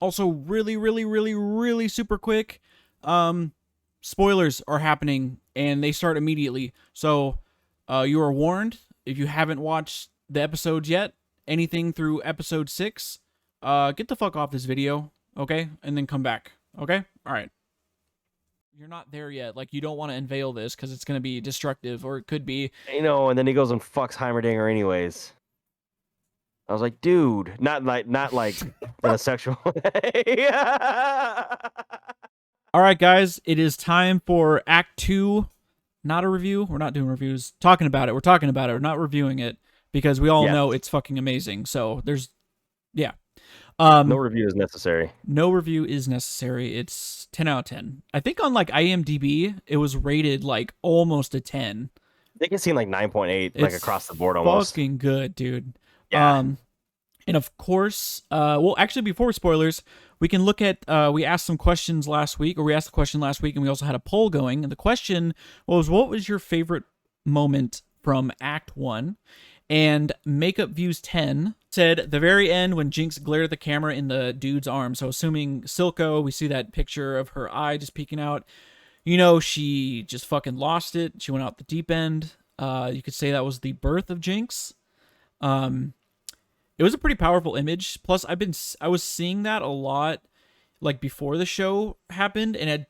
Also, really, really, really, really super quick. Um, spoilers are happening, and they start immediately. So, you are warned. If you haven't watched the episodes yet, anything through episode 6, get the fuck off this video, okay? And then come back, okay? All right. You're not there yet. Like, you don't want to unveil this because it's going to be destructive, or it could be. And then he goes and fucks Heimerdinger anyways. I was like, dude, not like in a sexual way. All right, guys, it is time for Act 2. Not a review. We're not doing reviews. Talking about it. We're talking about it. We're not reviewing it because we all Yes. know it's fucking amazing. So yeah. No review is necessary. No review is necessary. It's 10 out of 10. I think on like IMDb, it was rated like almost a 10. They can see like 9.8, like It's across the board almost. fucking good, dude. Yeah. And of course, well, actually, before spoilers, we can look at, we asked some questions last week, or we asked the question last week, and we also had a poll going. And the question was, what was your favorite moment from Act 1? And Makeup Views 10 said, the very end when Jinx glared the camera in the dude's arm. So assuming Silco, we see that picture of her eye just peeking out. You know, she just fucking lost it. She went out the deep end. You could say that was the birth of Jinx. It was a pretty powerful image. Plus, I was seeing that a lot, like before the show happened, and I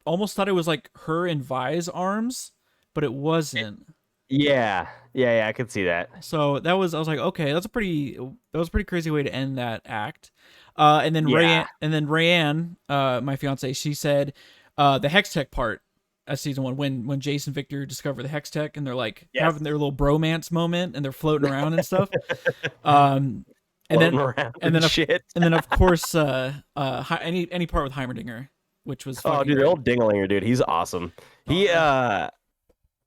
almost thought it was like her and Vi's arms, but it wasn't. Yeah, I could see that. So I was like, okay, that was a pretty crazy way to end that act. And then Yeah. Rayanne, my fiance, she said, the Hex Tech part as season 1 when Jason Victor discover the Hex Tech and they're like having their little bromance moment and they're floating around and stuff. And then of course any part with Heimerdinger, which was dude, great. the old Dingalinger dude, he's awesome. He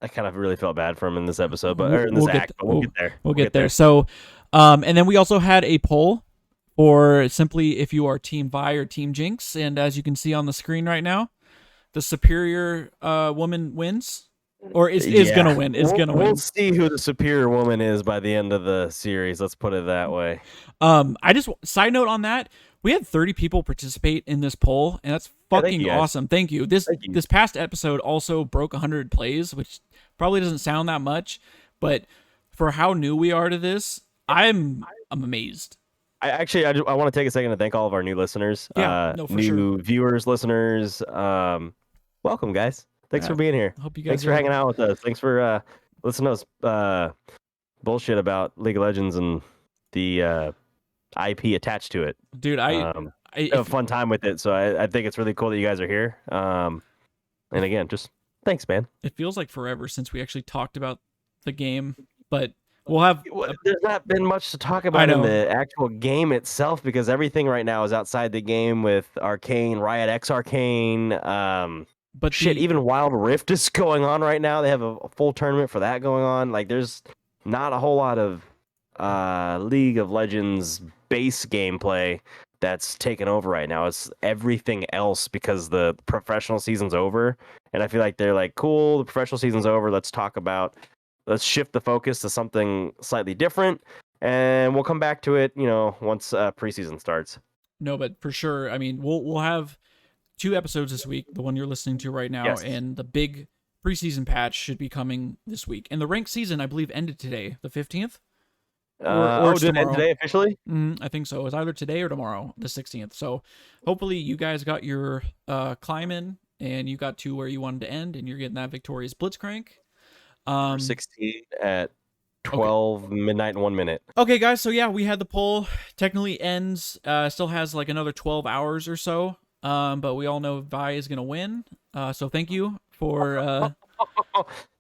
I kind of really felt bad for him in this episode, but we'll get there. We'll get there. So, and then we also had a poll for simply if you are Team Vi or Team Jinx, and as you can see on the screen right now, the superior woman wins, or is gonna win. We'll see who the superior woman is by the end of the series. Let's put it that way. I just side note on that. We had 30 people participate in this poll, and that's fucking awesome. Thank you. This past episode also broke 100 plays, which probably doesn't sound that much, but for how new we are to this, I'm amazed. I want to take a second to thank all of our new listeners. New viewers, listeners. Welcome, guys. Thanks for being here. Hope you guys. Thanks for hanging out with us. Thanks for listening to us bullshit about League of Legends and the IP attached to it. Dude, I have a fun time with it, so I think it's really cool that you guys are here. And again, just thanks, man. It feels like forever since we actually talked about the game, but we'll have. There's not been much to talk about in the actual game itself because everything right now is outside the game with Arcane, Riot X Arcane. But even Wild Rift is going on right now. They have a full tournament for that going on. Like, there's not a whole lot of League of Legends base gameplay that's taken over right now. It's everything else because the professional season's over, and I feel like they're like, cool, the professional season's over. Let's shift the focus to something slightly different, and we'll come back to it, once preseason starts. No, but for sure, I mean, we'll have 2 episodes this week, the one you're listening to right now, and the big preseason patch should be coming this week. And the ranked season, I believe, ended today, the 15th. Or did it end today officially? I think so. It's either today or tomorrow, the 16th. So hopefully you guys got your climb in and you got to where you wanted to end and you're getting that victorious Blitzcrank. 16 at 12 midnight and 1 minute. Okay, guys. So yeah, we had the poll. Technically ends. Still has like another 12 hours or so. But we all know Vi is gonna win. So thank you for.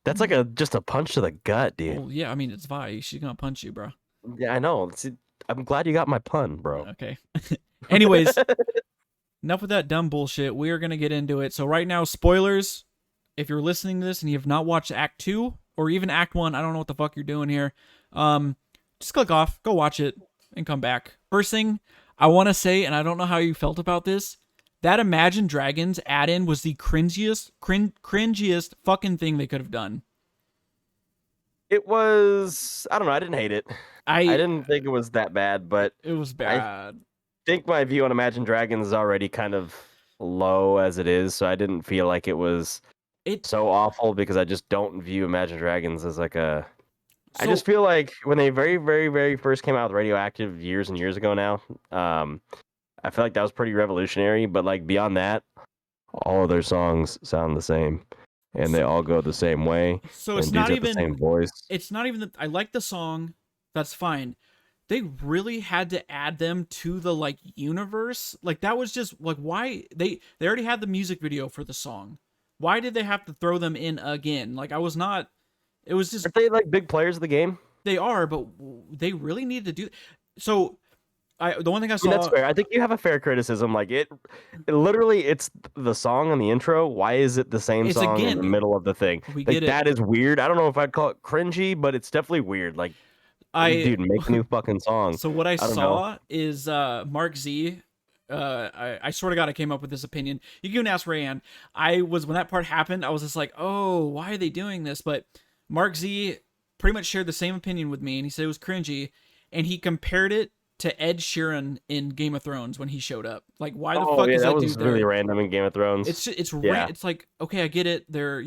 That's like just a punch to the gut, dude. Well, yeah, I mean it's Vi. She's gonna punch you, bro. Yeah, I know. I'm glad you got my pun, bro. Okay. Anyways, enough with that dumb bullshit. We are gonna get into it. So right now, spoilers. If you're listening to this and you have not watched Act 2 or even Act 1, I don't know what the fuck you're doing here. Just click off, go watch it, and come back. First thing I want to say, and I don't know how you felt about this, that Imagine Dragons add-in was the cringiest fucking thing they could have done. It was, I don't know, I didn't hate it. I didn't think it was that bad, but it was bad. think my view on Imagine Dragons is already kind of low as it is, so I didn't feel like it was so awful because I just don't view Imagine Dragons as like a. I just feel like when they very, very, very first came out with Radioactive years and years ago now, I feel like that was pretty revolutionary. But like beyond that, all of their songs sound the same, and they all go the same way. So it's not even the same voice. It's not even that I like the song. That's fine. They really had to add them to the like universe. Like that was just like why they already had the music video for the song. Why did they have to throw them in again? Like I was not. It was just. Are they like big players of the game? They are, but they really need to do. So the one thing I saw. That's fair. I think you have a fair criticism. Like it literally, it's the song on the intro. Why is it the same song in the middle of the thing? We get it. That is weird. I don't know if I'd call it cringy, but it's definitely weird. Like, dude, make a new fucking song. So what I saw is Mark Z. I sort of got. I came up with this opinion. You can ask Rayanne. When that part happened, I was just like, oh, why are they doing this? But Mark Z pretty much shared the same opinion with me, and he said it was cringy, and he compared it to Ed Sheeran in Game of Thrones when he showed up. Like, why the fuck is that dude there? Really random in Game of Thrones. It's like, okay, I get it. They're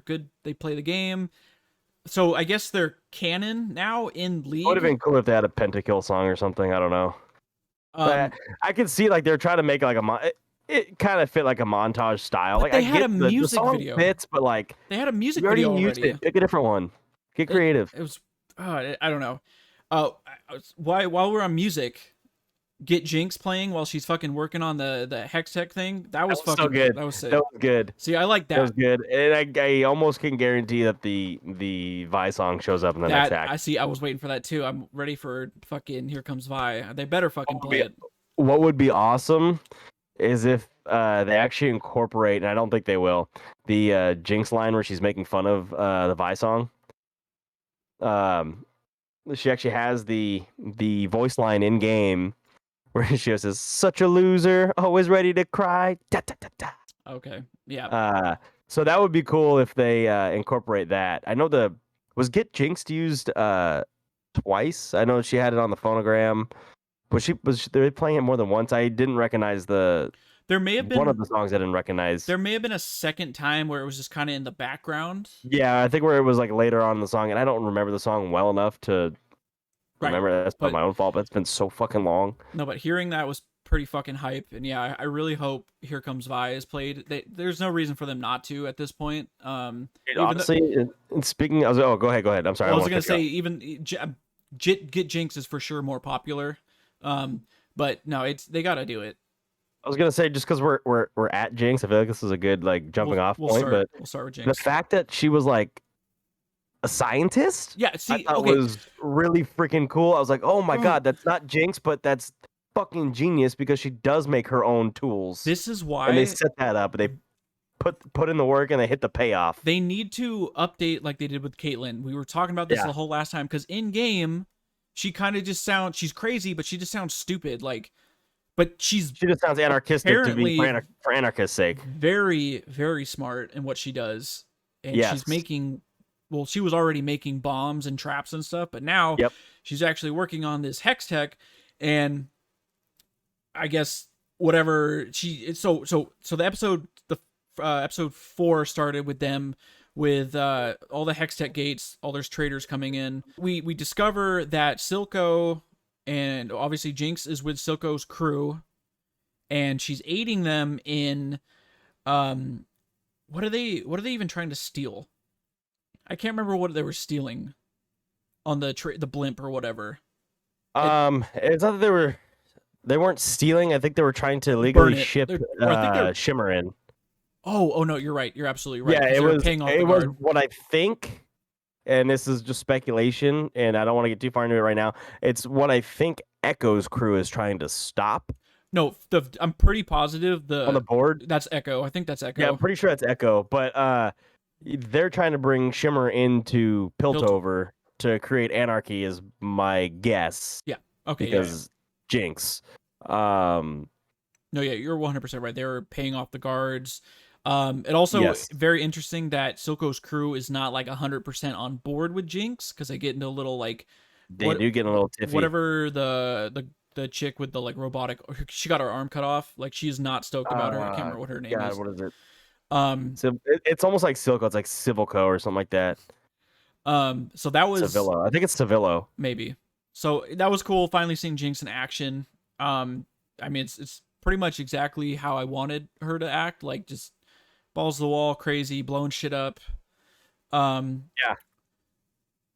good. They play the game. So I guess they're canon now in League. It would have been cool if they had a Pentakill song or something. I don't know. I could see like they're trying to make like it kind of fit like a montage style. Like they had a music video. Fits, but like they had a music video already. Pick a different one. Get creative. It was. I don't know. While we're on music, get Jinx playing while she's fucking working on the Hex Tech thing. That was fucking so good. That was sick. That was good. See, I like that. That was good. And I almost can guarantee that the Vi song shows up in the next act. I see. I was waiting for that too. I'm ready for fucking Here Comes Vi. They better fucking play it. What would be awesome is if they actually incorporate, and I don't think they will, the Jinx line where she's making fun of the Vi song. She actually has the voice line in game where she says, "Such a loser, always ready to cry." Da, da, da, da. Okay, yeah. So that would be cool if they incorporate that. I know was Get Jinxed used twice. I know she had it on the phonogram, but they were playing it more than once. I didn't recognize There may have been one of the songs I didn't recognize. There may have been a second time where it was just kind of in the background. Yeah, I think where it was like later on in the song, and I don't remember the song well enough to remember. That's not my own fault, but it's been so fucking long. No, but hearing that was pretty fucking hype, and yeah, I really hope Here Comes Vi is played. There's no reason for them not to at this point. Honestly, speaking, go ahead. I'm sorry. I was gonna say Get Jinx is for sure more popular, but no, they gotta do it. I was gonna say just because we're at Jinx, I feel like this is a good like jumping off point. But we'll start with Jinx. The fact that she was like a scientist, I thought was really freaking cool. I was like, oh my god, that's not Jinx, but that's fucking genius because she does make her own tools. This is why, and they set that up. They put in the work and they hit the payoff. They need to update like they did with Caitlyn. We were talking about this the whole last time because in game, she kind of just she's crazy, but she just sounds stupid. Like. But she just sounds anarchistic to be for anarchist's sake. Very, very smart in what she does. And she's making, she was already making bombs and traps and stuff, but now she's actually working on this Hex Tech. And I guess whatever so the episode 4 started with them with all the Hex Tech gates, all there's traders coming in. We discover that Silco, and obviously Jinx is with Silco's crew, and she's aiding them in what are they even trying to steal? I can't remember what they were stealing on the blimp or whatever. It's not that they weren't stealing. I think they were trying to illegally ship Shimmer in. Oh no, you're right. You're absolutely right. Yeah, it was what I think. And this is just speculation, and I don't want to get too far into it right now. It's what I think Echo's crew is trying to stop. No, I'm pretty positive on the board. That's Echo. I think that's Echo. Yeah, I'm pretty sure that's Echo. But they're trying to bring Shimmer into Piltover to create anarchy, is my guess. Yeah. Okay. Because Jinx. No, yeah, you're 100% right. They were paying off the guards. It also very interesting that Silco's crew is not like 100% on board with Jinx because they get into a little like do get a little tiffy. Whatever the the chick with the like robotic. She got her arm cut off. Like she's not stoked about her. I can't remember what her name God, is. what is it? Um, It's almost like Silco. It's like Civilco or something like that. so that was Civillo. I think it's Civillo. maybe. So that was cool. Finally seeing Jinx in action. I mean, it's pretty much exactly how I wanted her to act. Like just balls to the wall, crazy, blowing shit up. Yeah.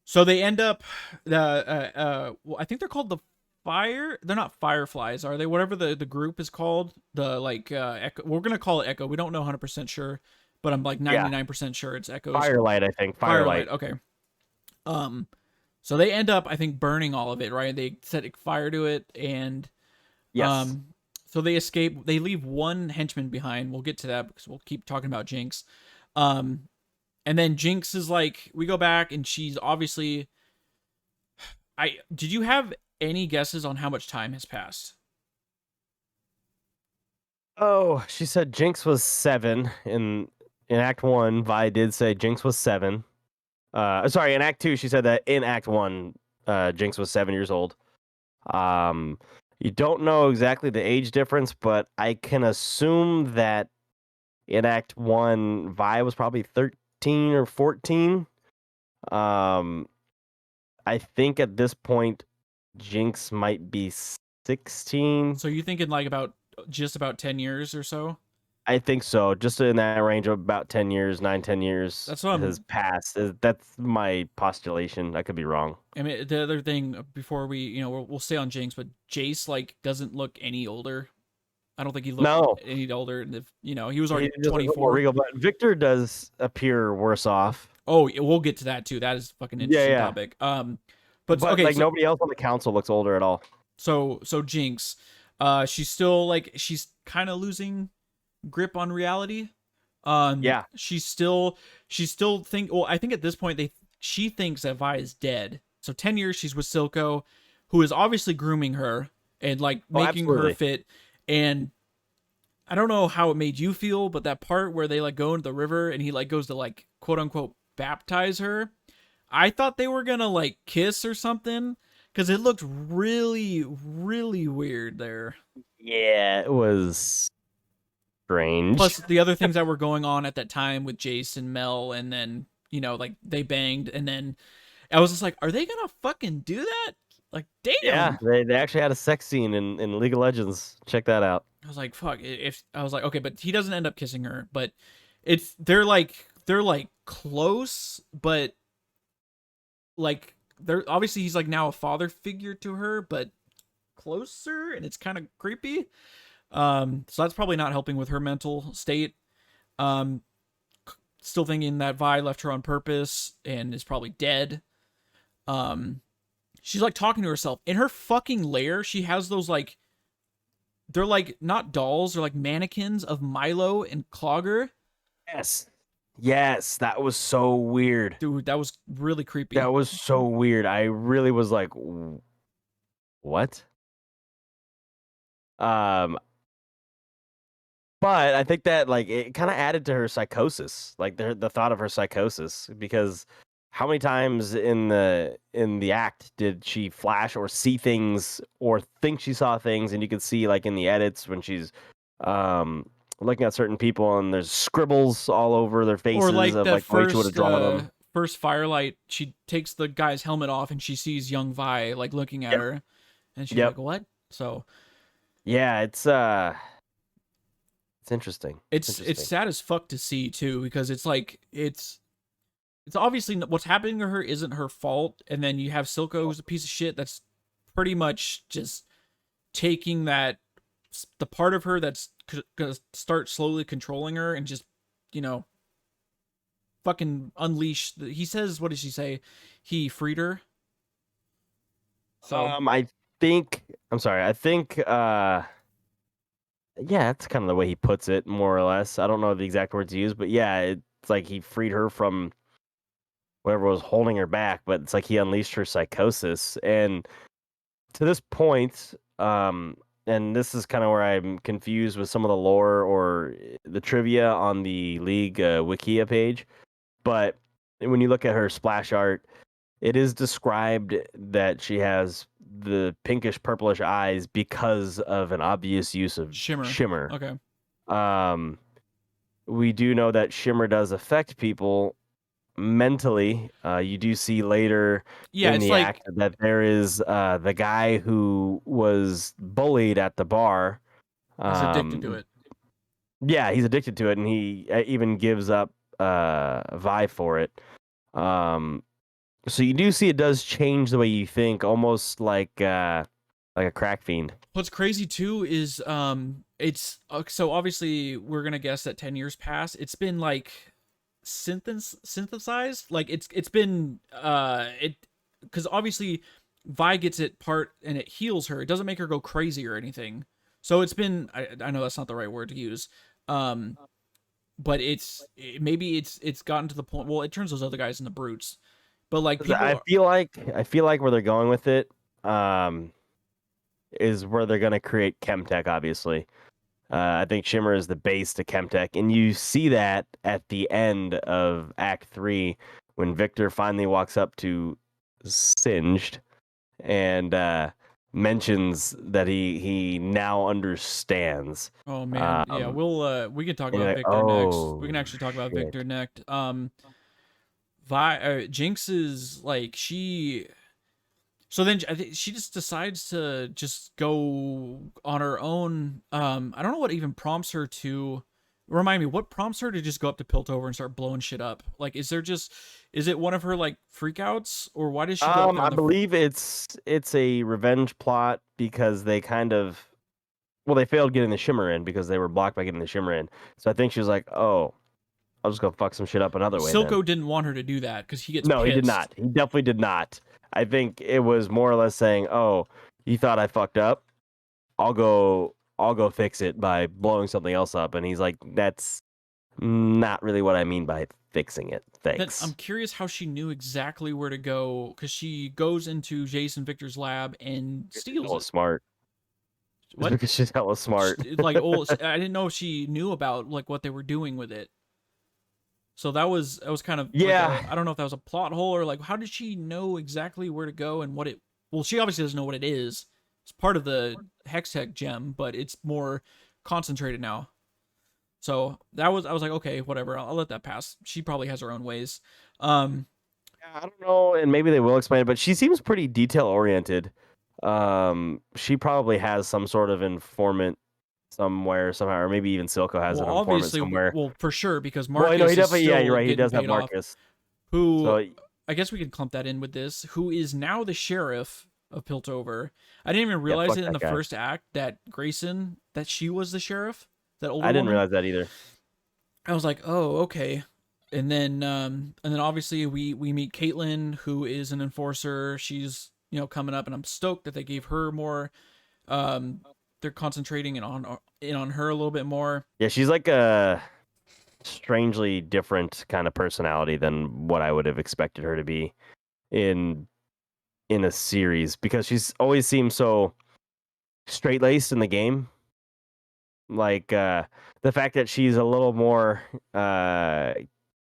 So they end up well, I think they're called the fire. They're not fireflies, are they? Whatever the group is called, the like echo. We're gonna call it Echo. We don't know 100% sure, but I'm like 99% sure it's Echoes. Firelight, I think. Firelight. Okay. So they end up, I think, burning all of it. Right? They set fire to it, and Yes. so they escape. They leave one henchman behind. We'll get to that because we'll keep talking about Jinx. And then Jinx is like, we go back, and she's obviously. Did you have any guesses on how much time has passed? Oh, she said Jinx was 7 in Act 1. Vi did say Jinx was 7. Sorry, in Act 2, she said that in Act 1, Jinx was 7 years old. You don't know exactly the age difference, but I can assume that in Act 1, Vi was probably 13 or 14. I think at this point, Jinx might be 16. So you thinking like just about 10 years or so? I think so. Just in that range of about 10 years, 10 years That's what has passed. That's my postulation. I could be wrong. I mean, the other thing before we'll stay on Jinx, but Jace like doesn't look any older. I don't think he looked any older. And if he was already 24. Regal, but Victor does appear worse off. Oh, we'll get to that too. That is a fucking interesting topic. But okay, like nobody else on the council looks older at all. So Jinx, she's still like she's kind of losing grip on reality. Yeah. She's still I think at this point she thinks that Vi is dead. So 10 years she's with Silco, who is obviously grooming her and like making her fit. And I don't know how it made you feel, but that part where they like go into the river and he like goes to like quote unquote baptize her, I thought they were gonna like kiss or something because it looked really, really weird there. Yeah, it was strange. Plus the other things that were going on at that time with Jace and Mel, and then like they banged, and then I was just like, are they gonna fucking do that? Like, damn. Yeah, they actually had a sex scene in League of Legends. Check that out. I was like, fuck. If I was like, okay, but he doesn't end up kissing her, but they're like close, but like they're obviously he's like now a father figure to her, but closer, and it's kind of creepy. So that's probably not helping with her mental state. Still thinking that Vi left her on purpose and is probably dead. She's like talking to herself in her fucking lair. She has those like, they're like not dolls, they're like mannequins of Milo and Clogger. Yes, that was so weird. Dude, that was really creepy. That was so weird. I really was like, what? But I think that like it kind of added to her psychosis, like the thought of her psychosis, because how many times in the act did she flash or see things or think she saw things, and you could see like in the edits when she's looking at certain people and there's scribbles all over their faces or like of the like the way she would have drawn them. First Firelight, she takes the guy's helmet off and she sees young Vi like looking at her, and she's like, "What?" So yeah, it's interesting. It's sad as fuck to see too, because it's like it's obviously what's happening to her isn't her fault, and then you have Silco, who's a piece of shit that's pretty much just taking the part of her that's gonna start slowly controlling her and just fucking unleash. He says, what does she say? He freed her. So I think yeah, that's kind of the way he puts it, more or less. I don't know the exact words he used, but yeah, it's like he freed her from whatever was holding her back, but it's like he unleashed her psychosis. And to this point, and this is kind of where I'm confused with some of the lore or the trivia on the League Wikia page, but when you look at her splash art, it is described that she has the pinkish purplish eyes because of an obvious use of shimmer. Okay. We do know that shimmer does affect people mentally. You do see later in the act that there is the guy who was bullied at the bar. He's addicted to it. Yeah, he's addicted to it, and he even gives up Vi for it. So you do see it does change the way you think, almost like a crack fiend. What's crazy too is it's so obviously we're gonna guess that 10 years pass. It's been like synthesized, like it's been because obviously Vi gets it part and it heals her. It doesn't make her go crazy or anything. So it's been I know that's not the right word to use. But maybe it's gotten to the point. Well, it turns those other guys into brutes. But like people, I feel like where they're going with it is where they're gonna create Chemtech. Obviously, I think Shimmer is the base to Chemtech, and you see that at the end of Act 3 when Victor finally walks up to Singed and mentions that he now understands. Oh man, yeah, we can talk about Victor next. We can actually talk about Victor next. Jinx is like so then I think she just decides to just go on her own. I don't know what even prompts her to. Remind me, what prompts her to just go up to Piltover and start blowing shit up? Like, is it one of her like freakouts, or why does she go up I believe it's a revenge plot because they they failed getting the shimmer in because they were blocked by getting the shimmer in. So I think she was like, oh, I'll just go fuck some shit up another way. Silco didn't want her to do that because he gets no, pissed. He did not. He definitely did not. I think it was more or less saying, oh, you thought I fucked up? I'll go fix it by blowing something else up. And he's like, that's not really what I mean by fixing it. Thanks. I'm curious how she knew exactly where to go because she goes into Jason Victor's lab and steals it. Smart. What? Because she's hella smart. Like, I didn't know if she knew about like what they were doing with it. So that was kind of like I don't know if that was a plot hole or like how did she know exactly where to go and what it. Well, she obviously doesn't know what it is. It's part of the Hextech gem, but it's more concentrated now. So I was like, okay, whatever. I'll let that pass. She probably has her own ways. I don't know, and maybe they will explain it, but she seems pretty detail oriented. She probably has some sort of informant somewhere, somehow, or maybe even Silco has an informant somewhere. Well, for sure, because Marcus. Well, he definitely. Yeah, you're right. He does have Marcus. Who? So, I guess we could clump that in with this. Who is now the sheriff of Piltover? I didn't even realize it in the first act that Grayson, that she was the sheriff. That older. I didn't realize that either. I was like, oh, okay. And then obviously we meet Caitlin, who is an enforcer. She's coming up, and I'm stoked that they gave her more. They're concentrating in on her a little bit more. Yeah, she's like a strangely different kind of personality than what I would have expected her to be in a series because she's always seemed so straight-laced in the game. Like the fact that she's a little more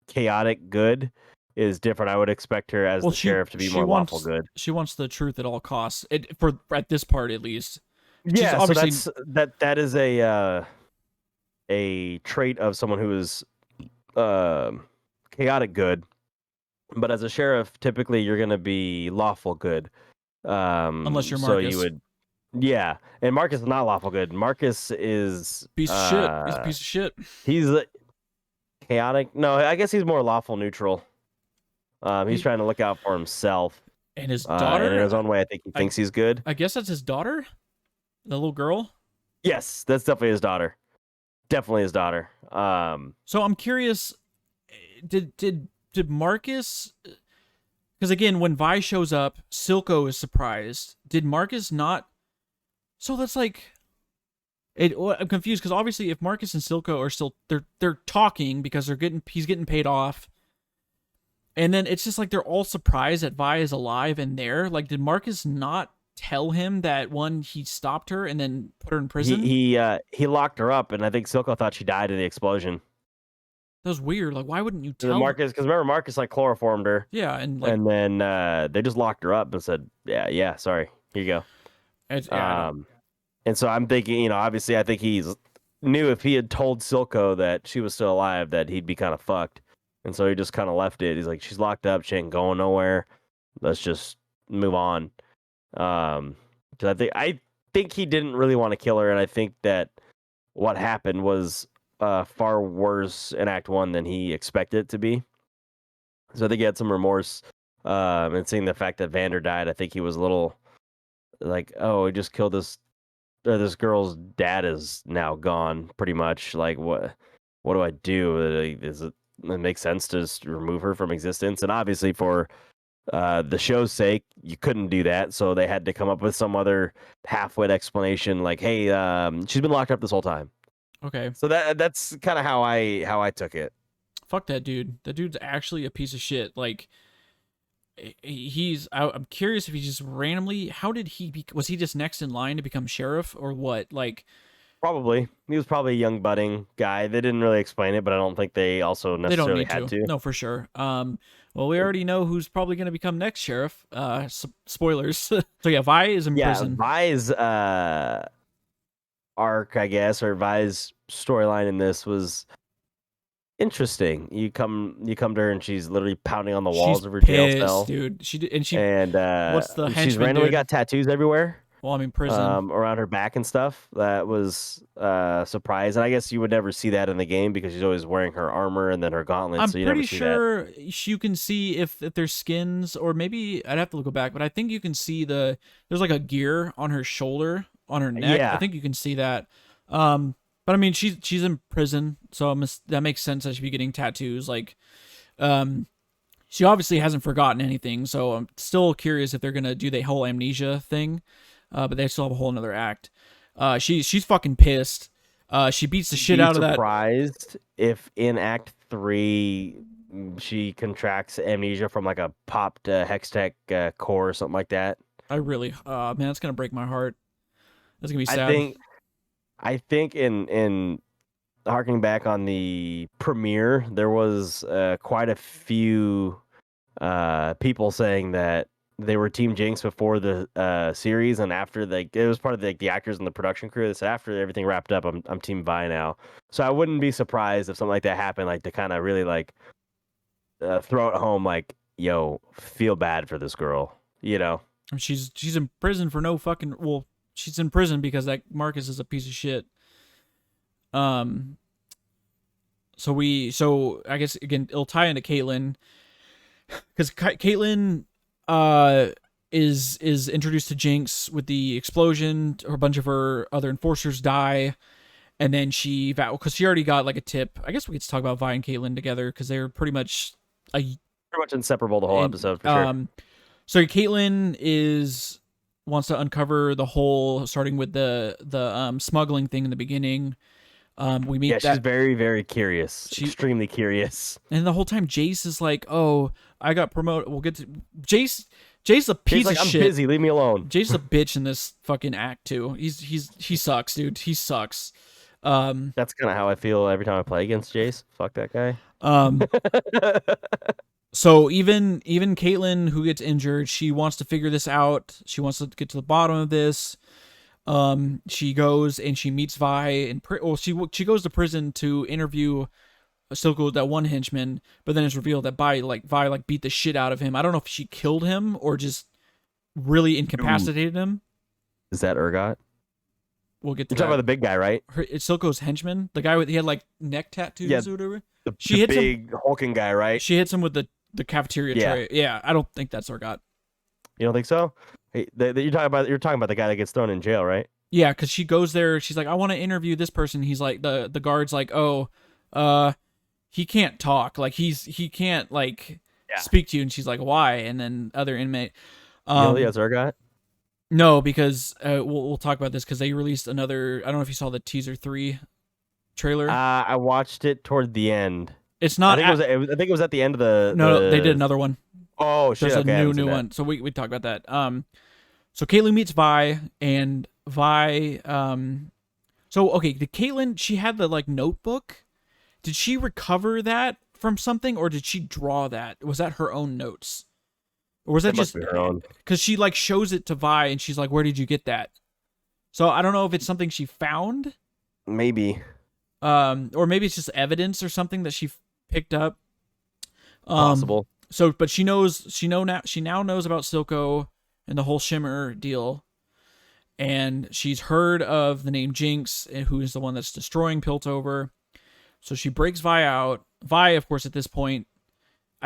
chaotic good is different. I would expect her as the sheriff to be more lawful good. She wants the truth at all costs. For at this part at least. Yeah, obviously... so that is a trait of someone who is chaotic good, but as a sheriff, typically you're going to be lawful good. Unless you're Marcus. So you would, yeah. And Marcus is not lawful good. Marcus is piece of shit. He's a piece of shit. He's chaotic. No, I guess he's more lawful neutral. He's trying to look out for himself and his daughter. And in his own way, I think he thinks he's good. I guess that's his daughter. The little girl? Yes, that's definitely his daughter. Definitely his daughter. So I'm curious, did Marcus? Because again, when Vi shows up, Silco is surprised. Did Marcus not? So that's like, I'm confused because obviously, if Marcus and Silco are still they're talking because he's getting paid off, and then it's just like they're all surprised that Vi is alive and there. Like, did Marcus not tell him that he stopped her and then put her in prison? He locked her up, and I think Silco thought she died in the explosion. That was weird. Like, why wouldn't you tell Marcus? Because remember, Marcus like chloroformed her. Yeah, and then they just locked her up and said, "Yeah, sorry." Here you go. Yeah, And so I'm thinking, obviously, I think he's knew if he had told Silco that she was still alive, that he'd be kind of fucked. And so he just kind of left it. He's like, she's locked up. She ain't going nowhere. Let's just move on. Because I think he didn't really want to kill her, and I think that what happened was far worse in Act 1 than he expected it to be. So I think he had some remorse. And seeing the fact that Vander died, I think he was a little like, oh, he just killed this girl's dad is now gone, pretty much. Like, what do I do? It make sense to just remove her from existence? And obviously, for the show's sake, you couldn't do that, so they had to come up with some other half-wit explanation, like, hey, she's been locked up this whole time. Okay. So that's kind of how I took it. Fuck that dude. That dude's actually a piece of shit. Like, I'm curious if he just randomly, how did was he just next in line to become sheriff or what? Like, probably he was probably a young budding guy. They didn't really explain it, but I don't think they also necessarily had to. No, for sure. Well, we already know who's probably going to become next sheriff. Spoilers. So yeah, Vi is in prison. Vi's arc, I guess, or Vi's storyline in this was interesting. You come to her and she's literally pounding on the walls of her jail cell, dude. What's the henchman? She's randomly got tattoos everywhere. Well, I'm in prison. Around her back and stuff. That was a surprise, and I guess you would never see that in the game because she's always wearing her armor and then her gauntlets. I'm so you pretty never see sure that. you can see if there's skins, or maybe I'd have to go back, but I think you can see there's like a gear on her shoulder, on her neck. Yeah. I think you can see that. But I mean, she's in prison, so that makes sense that she'd be getting tattoos. Like, she obviously hasn't forgotten anything, so I'm still curious if they're gonna do the whole amnesia thing. But they still have a whole another act. She's fucking pissed. She beats the shit out of that. Surprised if in Act 3 she contracts amnesia from like a popped Hextech core or something like that. Man, that's gonna break my heart. That's gonna be sad. I think in harkening back on the premiere, there was quite a few people saying that they were Team Jinx before the series, and after it was part of the actors and the production crew. They said after everything wrapped up, I'm Team Vi now. So I wouldn't be surprised if something like that happened, like to kind of really like throw it home, like, yo, feel bad for this girl, She's in prison for no fucking. Well, she's in prison because that Marcus is a piece of shit. So I guess again it'll tie into Caitlyn, because Caitlyn is introduced to Jinx with the explosion. A bunch of her other enforcers die, and then because she already got like a tip. I guess we could talk about Vi and Caitlyn together because they're pretty much inseparable the whole episode for sure. So Caitlyn wants to uncover the whole, starting with the smuggling thing in the beginning. We meet she's very, very curious. She's extremely curious. And the whole time Jace is like, "Oh, I got promoted." We'll get to Jace. Jace's a piece of shit. I'm busy. Leave me alone. Jace's a bitch in this fucking act too. He sucks, dude. He sucks. That's kind of how I feel every time I play against Jace. Fuck that guy. So even Caitlyn, who gets injured, she wants to figure this out. She wants to get to the bottom of this. She goes and she meets Vi she goes to prison to interview Silco, that one henchman, but then it's revealed that Vi beat the shit out of him. I don't know if she killed him or just really incapacitated him. Is that Urgot? We'll get to You're talking about the big guy, right? It's Silco's henchman, the guy he had like neck tattoos or whatever. The big hulking guy, right? She hits him with the cafeteria tray. Yeah, I don't think that's Urgot. You don't think so? Hey, you're talking about the guy that gets thrown in jail, right? Yeah, because she goes there. She's like, I want to interview this person. He's like, the guard's like, oh, he can't talk. Like he can't speak to you. And she's like, why? And then other inmate. That's Urgot. No, because we'll talk about this because they released another. I don't know if you saw the teaser 3 trailer. I watched it toward the end. It's not. I think it was at the end of the. No, they did another one. Oh shit! There's a new one. So we talk about that. So Caitlyn meets Vi, and Vi. So okay, the Caitlyn, she had the notebook. Did she recover that from something, or did she draw that? Was that her own notes? Or was that must just be her own. because she like shows it to Vi and she's like, "Where did you get that?" So I don't know if it's something she found, Maybe. or maybe it's just evidence or something that she picked up. Possible. So, but she now knows about Silco and the whole Shimmer deal, and she's heard of the name Jinx, who is the one that's destroying Piltover. So she breaks Vi out. Vi, of course, at this point,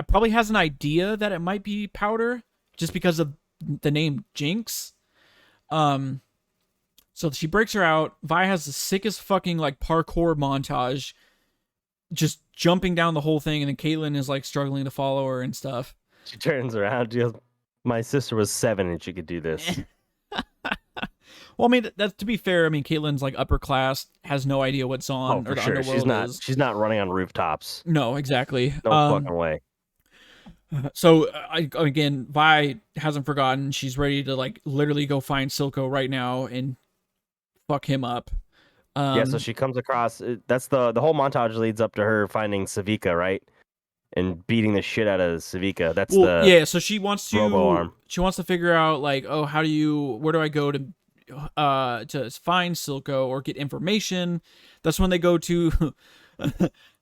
probably has an idea that it might be Powder, just because of the name Jinx. So she breaks her out. Vi has the sickest fucking like parkour montage, just jumping down the whole thing, and then Caitlyn is like struggling to follow her and stuff. She turns around. She goes, my sister was 7 and she could do this. Well, I mean, to be fair, I mean, Caitlyn's like upper class, has no idea what's on, Oh, or for the sure. underworld is. She's not running on rooftops. No, exactly. No fucking way. So again, Vi hasn't forgotten. She's ready to like literally go find Silco right now and fuck him up. Yeah, so she comes across. That's the whole montage leads up to her finding Savika, right? And beating the shit out of Savika. That's yeah. So she wants to robo arm. She wants to figure out like, oh, where do I go to find Silco or get information? That's when they go to.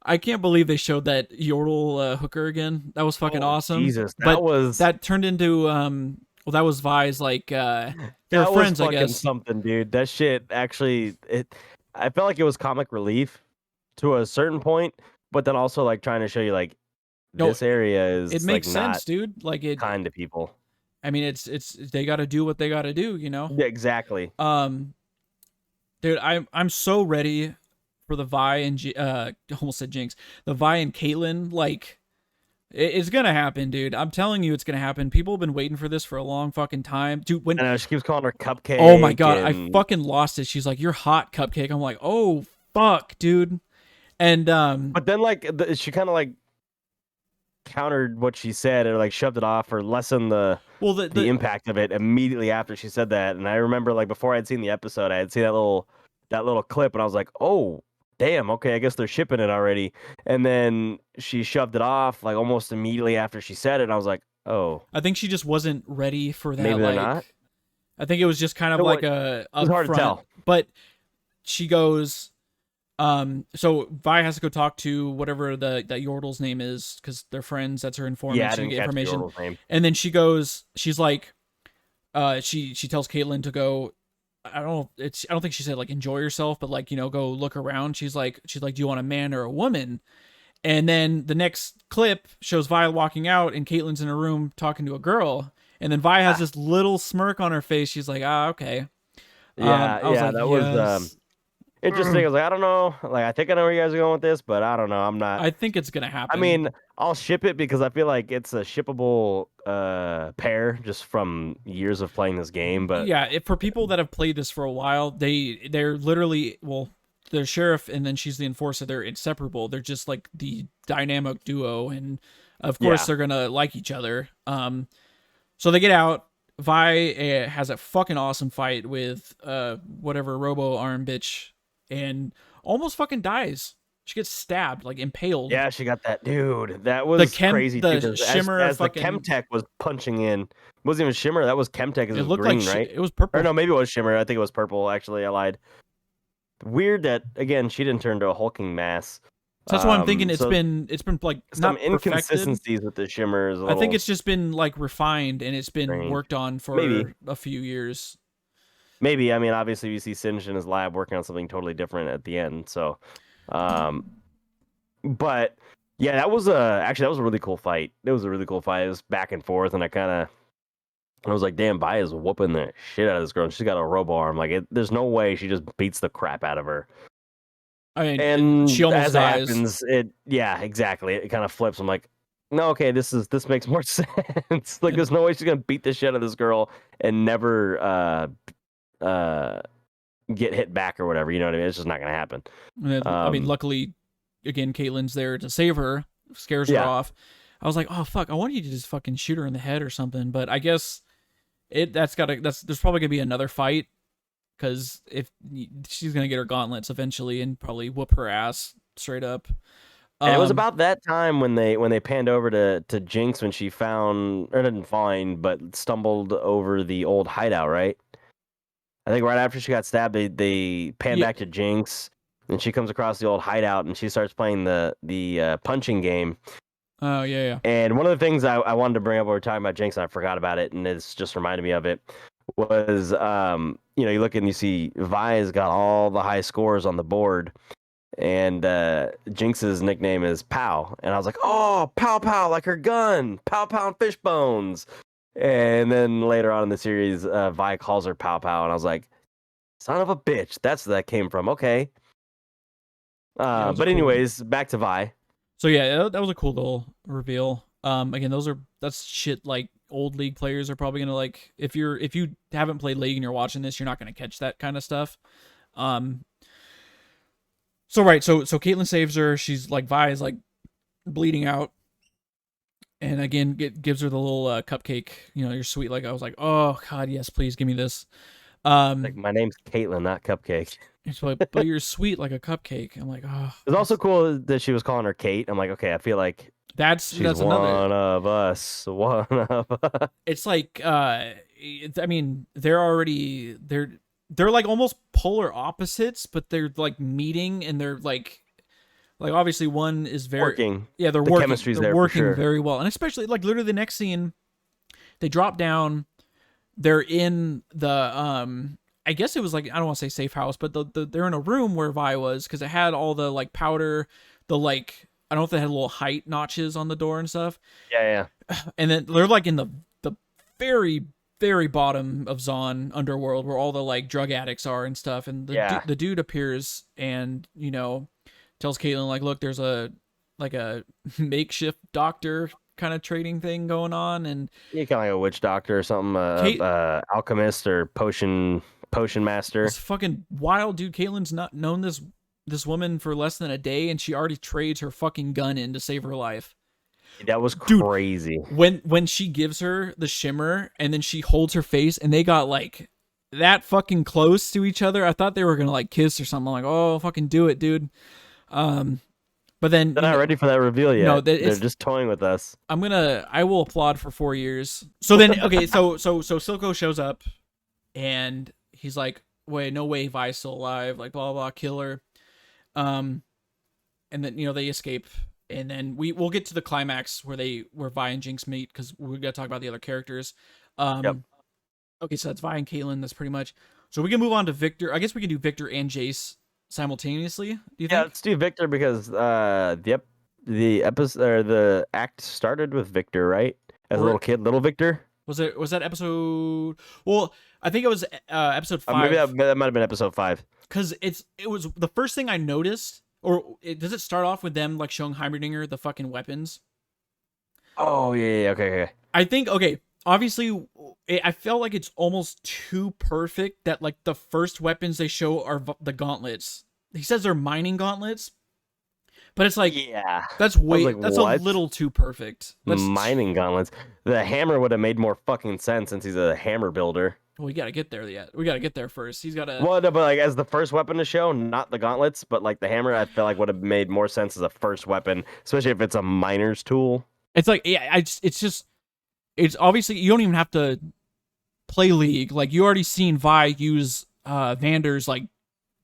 I can't believe they showed that Yordle hooker again. That was fucking awesome. Jesus, that turned into well, that was Vi's like they're that friends, was I guess. Something, dude. That shit actually I felt like it was comic relief to a certain point, but then also like trying to show you like this area is it makes like sense, not dude. Like it kind to people. I mean, it's they got to do what they got to do, you know. Yeah, exactly. Dude, I'm so ready for the Vi and almost said Jinx, the Vi and Caitlyn. Like, it's gonna happen, dude. I'm telling you, it's gonna happen. People have been waiting for this for a long fucking time, dude. When I know she keeps calling her Cupcake. Oh my god, I fucking lost it. She's like, "You're hot, Cupcake." I'm like, "Oh fuck, dude." And but then like she kind of like countered what she said or like shoved it off or lessened the impact of it immediately after she said that. And I remember like before I'd seen the episode, I had seen that little clip and I was like, oh damn, okay, I guess they're shipping it already. And then she shoved it off like almost immediately after she said it. And I was like, oh, I think she just wasn't ready for that. Maybe they're not. I think it was just kind of like a it's hard to tell. But she goes, so Vi has to go talk to whatever that Yordle's name is because they're friends. That's her informant. Yeah, I didn't get information. Yordle's name. And then she goes, she's like, she tells Caitlyn to go. I don't think she said like enjoy yourself, but like, you know, go look around. She's like, do you want a man or a woman? And then the next clip shows Vi walking out and Caitlyn's in a room talking to a girl. And then Vi has this little smirk on her face. She's like, okay. Yeah, that was interesting. I was like, I don't know. Like, I think I know where you guys are going with this, but I don't know. I'm not. I think it's gonna happen. I mean, I'll ship it because I feel like it's a shippable pair just from years of playing this game. But yeah, for people that have played this for a while, they're literally they're sheriff and then she's the enforcer. They're inseparable. They're just like the dynamic duo, and of course they're gonna like each other. So they get out. Vi has a fucking awesome fight with whatever robo arm bitch and almost fucking dies. She gets stabbed, like impaled. Yeah, she got that. Dude, that was crazy. The Shimmer as fucking... the Chemtech was punching in. It wasn't even Shimmer. That was Chemtech. It looked green, right? It was purple. Or no, maybe it was Shimmer. I think it was purple. Actually, I lied. Weird that again she didn't turn into a hulking mass. So that's why I'm thinking it's been like some not inconsistencies with the Shimmers. I think it's just been like refined and it's been worked on for a few years. Maybe. I mean, obviously we see Singe in his lab working on something totally different at the end. So, but yeah, that was a really cool fight. It was a really cool fight. It was back and forth, and I was like, damn, Vi is whooping the shit out of this girl. She's got a robo arm. Like, there's no way she just beats the crap out of her. I mean, and she almost as dies. Happens, exactly. It kind of flips. I'm like, no, okay, this makes more sense. Like, there's no way she's gonna beat the shit out of this girl and never get hit back or whatever. You know what I mean? It's just not gonna happen. I mean, luckily, again, Caitlyn's there to save her, scares her off. I was like, oh fuck, I wanted you to just fucking shoot her in the head or something, but I guess there's probably gonna be another fight. Because if she's gonna get her gauntlets eventually and probably whoop her ass straight up, And it was about that time when they panned over to Jinx when she found or didn't find but stumbled over the old hideout, right? I think right after she got stabbed, they pan back to Jinx, and she comes across the old hideout, and she starts playing the punching game. Oh yeah. And one of the things I wanted to bring up when we were talking about Jinx, and I forgot about it, and it's just reminded me of it, was you look and you see Vi's got all the high scores on the board, and Jinx's nickname is Pow, and I was like, oh, Pow Pow, like her gun, Pow Pow and fish bones. And then later on in the series, Vi calls her Pow Pow, and I was like, son of a bitch, that's where that came from. Okay. But anyways, back to Vi. So yeah, that was a cool little reveal. Again, that's shit like old League players are probably gonna like. If you haven't played League and you're watching this, you're not gonna catch that kind of stuff. So Caitlyn saves her. She's like, Vi is like bleeding out, and again gives her the little cupcake. You're sweet. Like I was like, oh god, yes, please give me this. Like my name's Caitlyn, not Cupcake. It's like, but you're sweet like a cupcake. I'm like, oh. It's also cool that she was calling her Kate. I'm like, okay, I feel like that's one of us. One of us. It's like, I mean, they're like almost polar opposites, but they're like meeting, and they're like obviously one is very working. Yeah, they're the working. Chemistry's they're there working for sure. very well, and especially like literally the next scene, they drop down. They're in the I guess it was like, I don't want to say safe house, but they're in a room where Vi was, because it had all the like powder, the like, I don't know if they had little height notches on the door and stuff. Yeah. And then they're like in the very, very bottom of Zon underworld where all the like drug addicts are and stuff. And the dude appears and, tells Caitlyn like, look, there's a makeshift doctor kind of trading thing going on, and kind of like a witch doctor or something, alchemist or potion master. This fucking wild dude. Caitlyn's not known this woman for less than a day, and she already trades her fucking gun in to save her life. That was crazy. Dude, when she gives her the shimmer and then she holds her face and they got like that fucking close to each other, I thought they were gonna like kiss or something. I'm like, oh, fucking do it, dude. But then they're not ready for that reveal yet. No, they're just toying with us. I will applaud for 4 years. So then, okay, so Silco shows up, and he's like, wait, no way, Vi's still alive, like blah blah, kill her. And then they escape, and then we'll get to the climax where Vi and Jinx meet, because we gotta talk about the other characters. Yep. Okay, so that's Vi and Caitlyn. That's pretty much. So we can move on to Victor. I guess we can do Victor and Jace simultaneously. Do you think? Yeah, let's do Victor, because the episode or the act started with Victor, right? As a little kid, little Victor. Was that episode? Well, I think it was episode 5. Maybe that might have been episode 5. Because it was the first thing I noticed. Or does it start off with them like showing Heimerdinger the fucking weapons? Oh yeah, okay. I think obviously, I felt like it's almost too perfect that like the first weapons they show are the gauntlets. He says they're mining gauntlets, but it's like, yeah, that's a little too perfect. Mining gauntlets. The hammer would have made more fucking sense since he's a hammer builder. Well, we gotta get there yet. We gotta get there first. He's gotta. Well, no, but like as the first weapon to show, not the gauntlets, but like the hammer, I feel like would have made more sense as a first weapon, especially if it's a miner's tool. It's like, yeah, it's obviously you don't even have to play League. Like you already seen Vi use Vander's like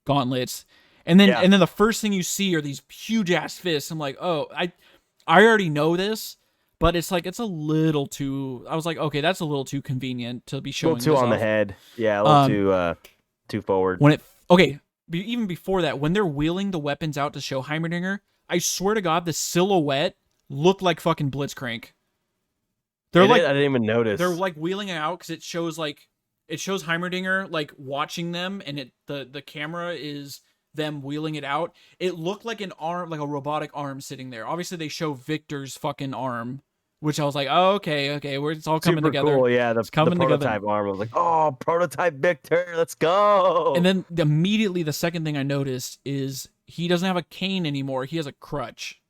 gauntlets, and then the first thing you see are these huge ass fists. I'm like, oh, I already know this. But it's like, it's a little too. I was like, okay, that's a little too convenient to be showing. A little too on the head, yeah, a little too forward. Even before that, when they're wheeling the weapons out to show Heimerdinger, I swear to God, the silhouette looked like fucking Blitzcrank. I didn't even notice. They're like wheeling it out because it shows Heimerdinger like watching them, and the camera is them wheeling it out. It looked like an arm, like a robotic arm sitting there. Obviously, they show Victor's fucking arm. Which I was like, oh, okay, it's all coming together. Cool, yeah. It's coming the prototype together. arm. I was like, oh, prototype Victor, let's go. And then immediately the second thing I noticed is he doesn't have a cane anymore. He has a crutch.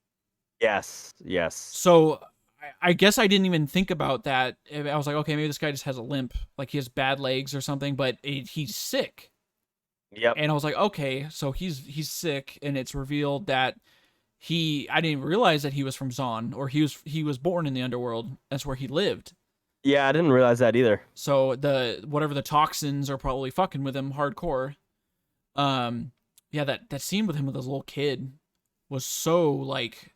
Yes. So I guess I didn't even think about that. I was like, okay, maybe this guy just has a limp, like he has bad legs or something. But he's sick. Yep. And I was like, okay, so he's sick, and it's revealed that I didn't realize that he was from Zon, or he was born in the underworld. That's where he lived. Yeah, I didn't realize that either. So whatever the toxins are probably fucking with him hardcore. Yeah, that scene with him with his little kid was so like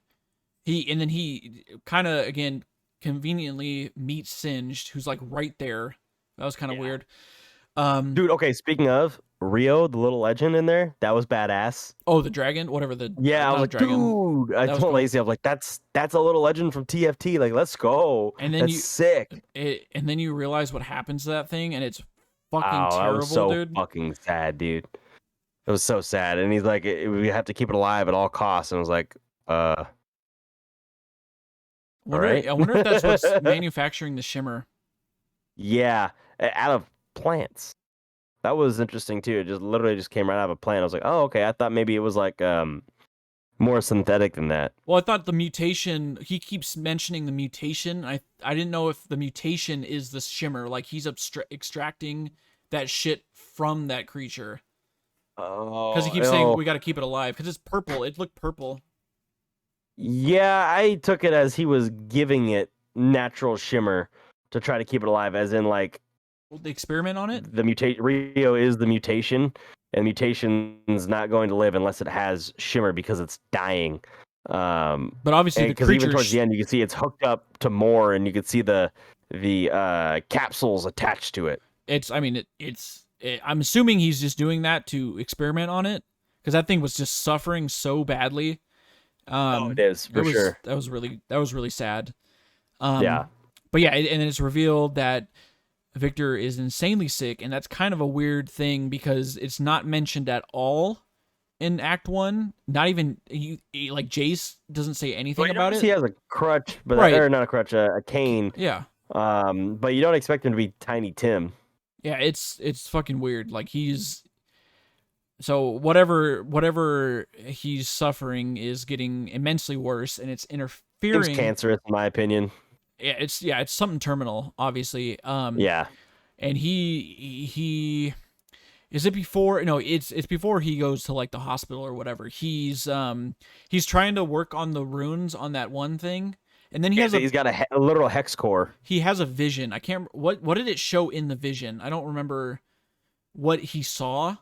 and then he kind of again conveniently meets Singed, who's like right there. That was kind of weird. Dude, okay, speaking of Rio, the little legend in there, that was badass. Oh, the dragon, whatever I was like, dragon. Dude, I told Lacey, I was like, that's a little legend from TFT. Like, let's go. And then that's sick. And then you realize what happens to that thing, and it's fucking terrible, that was so dude. Fucking sad, dude. It was so sad. And he's like, we have to keep it alive at all costs. And I was like, I wonder if that's what's manufacturing the shimmer. Yeah, out of plants. That was interesting too. It just literally just came right out of a plant. I was like, oh, okay. I thought maybe it was like more synthetic than that. Well, I thought the mutation. He keeps mentioning the mutation. I didn't know if the mutation is the shimmer. Like he's extracting that shit from that creature. Oh, because he keeps saying we got to keep it alive because it's purple. It looked purple. Yeah, I took it as he was giving it natural shimmer to try to keep it alive, as in like the experiment on it. The Rio is the mutation, and mutation's not going to live unless it has shimmer because it's dying. But obviously, because even towards the end, you can see it's hooked up to more, and you can see the capsules attached to it. I'm assuming he's just doing that to experiment on it because that thing was just suffering so badly. It is for sure. That was really sad. Yeah, but yeah, and then it's revealed that Victor is insanely sick, and that's kind of a weird thing because it's not mentioned at all in Act 1. Not even like Jace doesn't say anything about it. He has a crutch, but or not a crutch, a cane. Yeah. But you don't expect him to be Tiny Tim. Yeah, it's fucking weird. Like so whatever he's suffering is getting immensely worse, and it's interfering. It's cancerous, in my opinion. Yeah, it's something terminal, obviously. Yeah. And he is it before? No, it's before he goes to like the hospital or whatever. He's trying to work on the runes on that one thing, and then he's got a literal hex core. He has a vision. I can't. What did it show in the vision? I don't remember what he saw.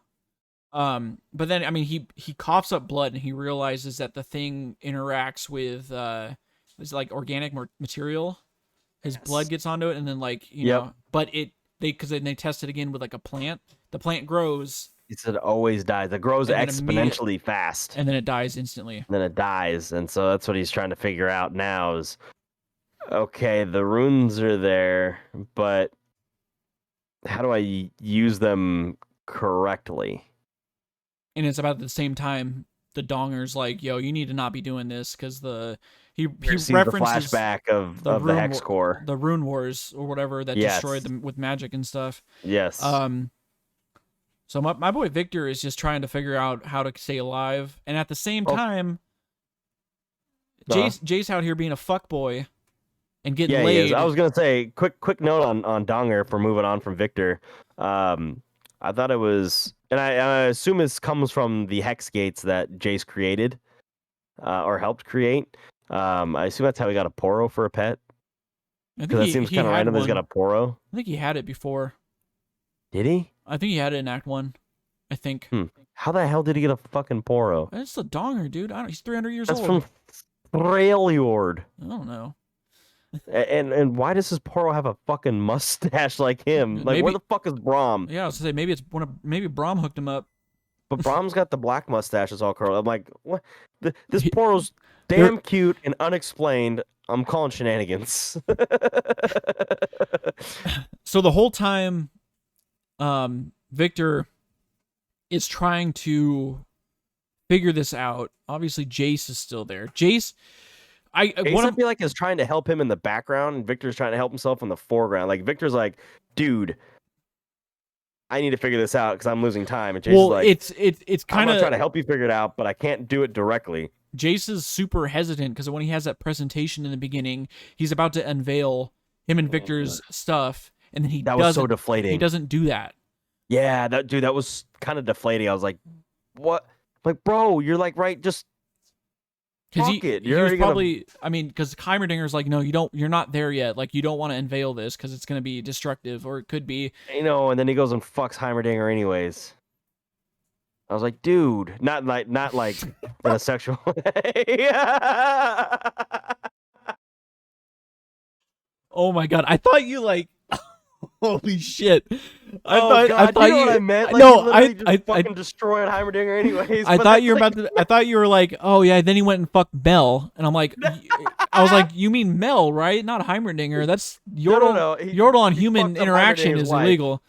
But then I mean he coughs up blood and he realizes that the thing interacts with it's like organic material. His blood gets onto it, and then like you know, but because then they test it again with like a plant. The plant grows. He said it always dies. It grows exponentially fast, and then it dies instantly. And then it dies, and so that's what he's trying to figure out now. Is okay, the runes are there, but how do I use them correctly? And it's about the same time the Donger's like, "Yo, you need to not be doing this," because he references the flashback of the hex core, the rune wars or whatever that destroyed them with magic and stuff. Yes. So my boy Victor is just trying to figure out how to stay alive, and at the same time, Jace out here being a fuckboy and getting laid. I was gonna say quick note on Donger for moving on from Victor. I thought it was, and I assume this comes from the hex gates that Jace created, or helped create. I assume that's how he got a Poro for a pet. Because that seems kind of random. He's got a Poro. I think he had it before. Did he? I think he had it in Act 1. I think. How the hell did he get a fucking Poro? It's the Donger, dude. He's 300 years old. That's from Freljord. I don't know. And why does his Poro have a fucking mustache like him? Like, where the fuck is Braum? Yeah, I was gonna say maybe Braum hooked him up. But Braum's got the black mustache that's all curled. I'm like, what? This Poro's damn cute and unexplained. I'm calling shenanigans. So the whole time, Victor is trying to figure this out. Obviously, Jace is still there. Jace, I feel like is trying to help him in the background, and Victor's trying to help himself in the foreground. Like Victor's like, dude, I need to figure this out because I'm losing time. And Jace is like, it's kind of trying to help you figure it out, but I can't do it directly. Jace is super hesitant because when he has that presentation in the beginning, he's about to unveil him and Victor's stuff, and then that was so deflating. He doesn't do that. Yeah, that was kind of deflating. I was like, what? Like, bro, you're like, right, just Because fuck it. he was probably, I mean, because Heimerdinger's like, no, you're not there yet. Like, you don't want to unveil this because it's going to be destructive, or it could be. And then he goes and fucks Heimerdinger anyways. I was like, dude, not like in a sexual way. Oh my god, I thought you like. Holy shit! I thought you know what I meant. Like, no, I fucking destroyed Heimerdinger anyways. I thought you were about to. I thought you were like, oh yeah. Then he went and fucked Mel, and I'm like, I was like, you mean Mel, right? Not Heimerdinger. That's Yordle. No. Yordle on human interaction is illegal.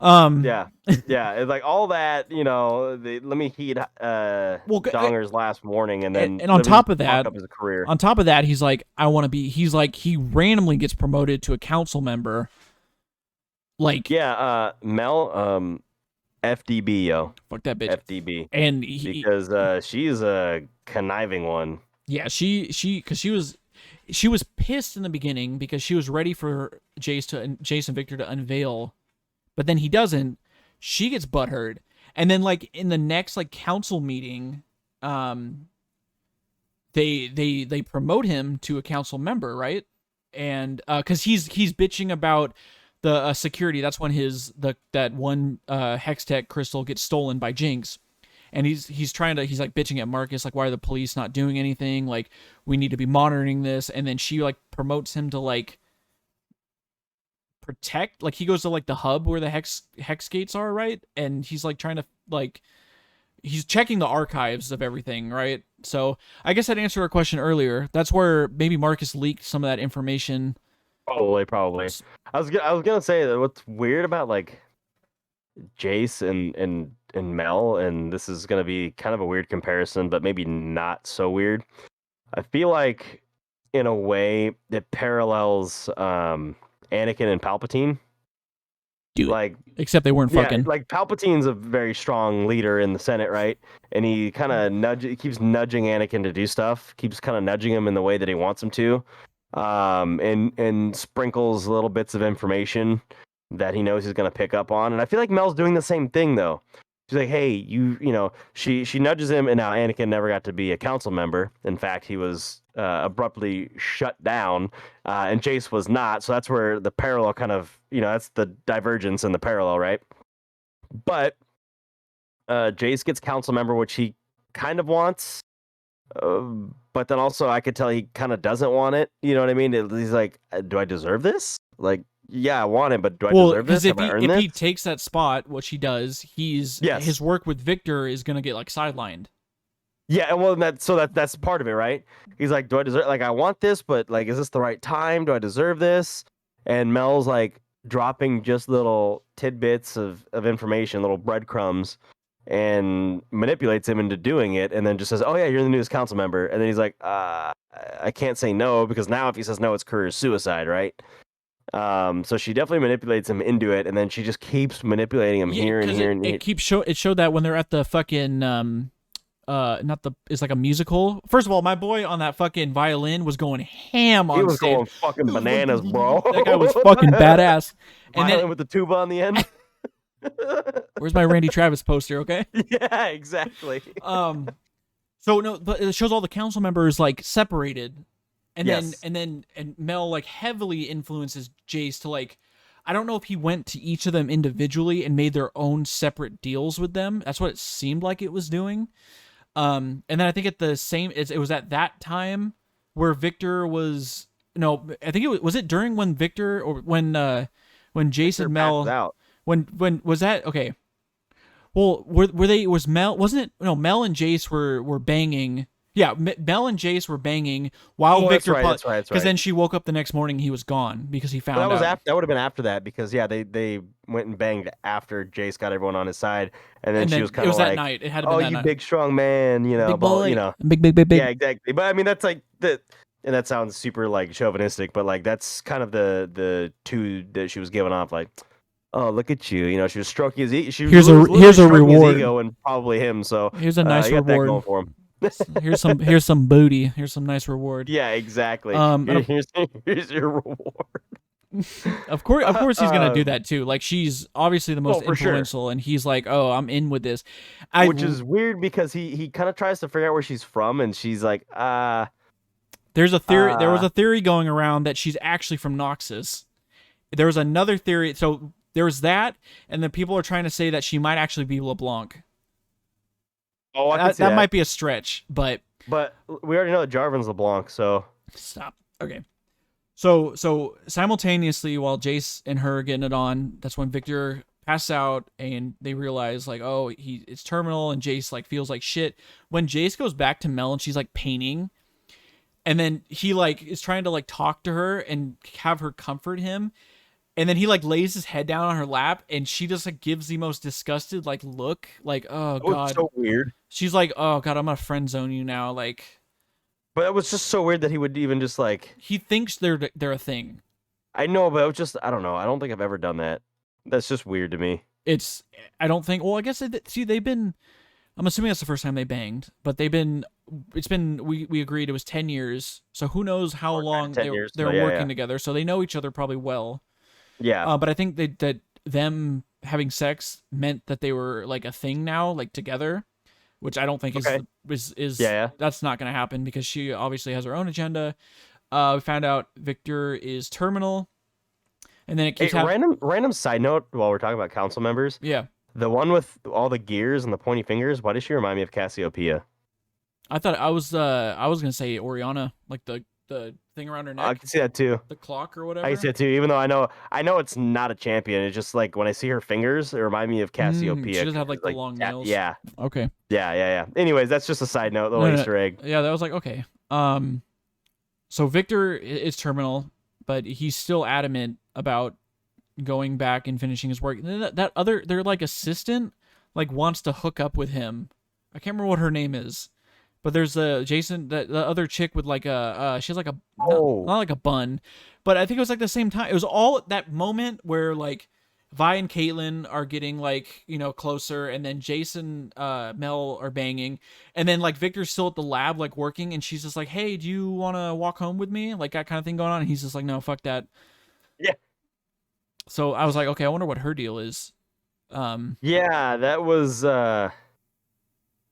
Yeah, it's like all that. Let me heed Donger's last warning, and then on top of that, up his career. On top of that, he's like, I want to be. He's like, he randomly gets promoted to a council member. Like, yeah, Mel, FDB, yo. Fuck that bitch. FDB. And because she's a conniving one. Yeah, because she was pissed in the beginning because she was ready for Jace and Victor to unveil, but then he doesn't. She gets butthurt, and then like in the next like council meeting, they promote him to a council member, right? And because he's bitching about the security. That's when that one Hextech crystal gets stolen by Jinx, and he's like bitching at Marcus, like, why are the police not doing anything? Like, we need to be monitoring this. And then she like promotes him to like protect, like he goes to like the hub where the hex gates are, right? And he's like trying to like he's checking the archives of everything, right? So I guess I'd answer a question earlier. That's where maybe Marcus leaked some of that information. Probably. I was gonna say that what's weird about like Jace and Mel, and this is gonna be kind of a weird comparison, but maybe not so weird. I feel like in a way it parallels Anakin and Palpatine. Dude, like, except they weren't fucking. Like Palpatine's a very strong leader in the Senate, right? And he kind of keeps nudging Anakin to do stuff, keeps kind of nudging him in the way that he wants him to. And sprinkles little bits of information that he knows he's going to pick up on. And I feel like Mel's doing the same thing, though. She's like, hey, she nudges him, and now Anakin never got to be a council member. In fact, he was abruptly shut down, and Jace was not. So that's where the parallel kind of, that's the divergence in the parallel, right? But Jace gets council member, which he kind of wants. But then also I could tell he kind of doesn't want it. You know what I mean? He's like, do I deserve this? Like, yeah, I want it, but do I deserve this? Because if he takes that spot, which he does, his work with Victor is going to get like sidelined. Yeah, and well, that's part of it, right? He's like, do I deserve? Like, I want this, but like, is this the right time? Do I deserve this? And Mel's like dropping just little tidbits of information, little breadcrumbs, and manipulates him into doing it, and then just says, oh yeah, you're the newest council member. And then he's like, I can't say no, because now if he says no, it's career suicide, right? So she definitely manipulates him into it, and then she just keeps manipulating him here and here and here. It showed that when they're at the fucking it's like a musical. First of all, my boy on that fucking violin was going ham on stage. He was going fucking bananas, bro. That guy was fucking badass. And then with the tuba on the end. Where's my Randy Travis poster? Okay. Yeah, exactly. So no, but it shows all the council members like separated, and then Mel like heavily influences Jace to like, I don't know if he went to each of them individually and made their own separate deals with them. That's what it seemed like it was doing. And then I think at the same, it was at that time where Victor was. No, I think it was it during when Victor or when Jace and Mel out. When was that? Okay. Well, was Mel, wasn't it? No, Mel and Jace were banging. Yeah, Mel and Jace were banging while Victor. That's right. Because then she woke up the next morning, he was gone because he found out. That would have been after that, because they went and banged after Jace got everyone on his side, and then she was kind of like, that night. It had to be that night. Big strong man, big boy, big. Yeah, exactly. But I mean, that's like and that sounds super like chauvinistic, but like that's kind of the two that she was giving off, like, oh, look at you! She was stroking his ego. Here's a reward. His ego and probably him. So here's a nice reward. That going for him. here's some booty. Here's some nice reward. Yeah, exactly. Here's your reward. Of course, he's gonna do that too. Like, she's obviously the most for sure. influential, and he's like, "Oh, I'm in with this." Which is weird because he kind of tries to figure out where she's from, and she's like, There's a theory. There was a theory going around that she's actually from Noxus. There was another theory. So there was that, and then people are trying to say that she might actually be LeBlanc. Oh, I can see that might be a stretch, but we already know that Jarvan's LeBlanc, so stop. Okay. So simultaneously, while Jace and her are getting it on, that's when Victor passes out, and they realize like, oh, it's terminal, and Jace like feels like shit. When Jace goes back to Mel, and she's like painting, and then he like is trying to like talk to her and have her comfort him, and then he like lays his head down on her lap, and she just like gives the most disgusted like look, like, oh god, so weird. She's like, oh god, I'm gonna friend zone you now, like. But it was just so weird that he would even just like. He thinks they're a thing. I know, but it was just, I don't know. I don't think I've ever done that. That's just weird to me. I don't think. Well, I guess they've been. I'm assuming that's the first time they banged, but they've been. It's been. We agreed it was 10 years, so who knows how long they're working together. So they know each other probably well. Yeah. But I think that them having sex meant that they were like a thing now, like together, which I don't think is that's not going to happen because she obviously has her own agenda. We found out Victor is terminal, and then it keeps random side note while we're talking about council members. Yeah, the one with all the gears and the pointy fingers. Why does she remind me of Cassiopeia? I thought I was gonna say Oriana, like the thing around her neck. I can see that too. The clock or whatever. I can see it too. Even though I know it's not a champion. It's just like when I see her fingers, it remind me of Cassiopeia. She does have like the long nails. Yeah. Okay. Yeah. Anyways, that's just a side note, little Easter egg. Yeah, that was like okay. So Victor is terminal, but he's still adamant about going back and finishing his work. That other, their like assistant, like wants to hook up with him. I can't remember what her name is, but there's Jason, the other chick with like she has like a not like a bun, but I think it was like the same time. It was all that moment where like Vi and Caitlyn are getting like, closer, and then Jason, Mel are banging, and then like Victor's still at the lab like working, and she's just like, hey, do you want to walk home with me? Like that kind of thing going on, and he's just like, no, fuck that. Yeah. So I was like, okay, I wonder what her deal is. Yeah, that was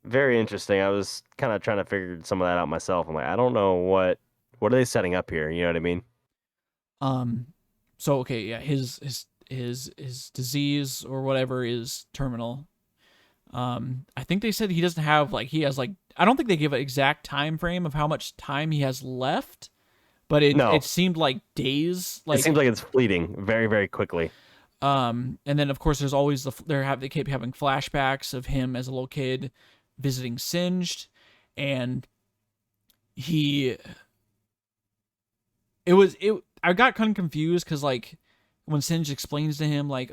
very interesting. I was kind of trying to figure some of that out myself. I'm like, I don't know what are they setting up here? You know what I mean? So okay, yeah, his disease or whatever is terminal. I think they said he doesn't have he has I don't think they give an exact time frame of how much time he has left, but it seemed like days. It seems like it's fleeting very, very quickly. And then of course there's always they keep having flashbacks of him as a little kid visiting Singed, and I got kind of confused because when Singed explains to him I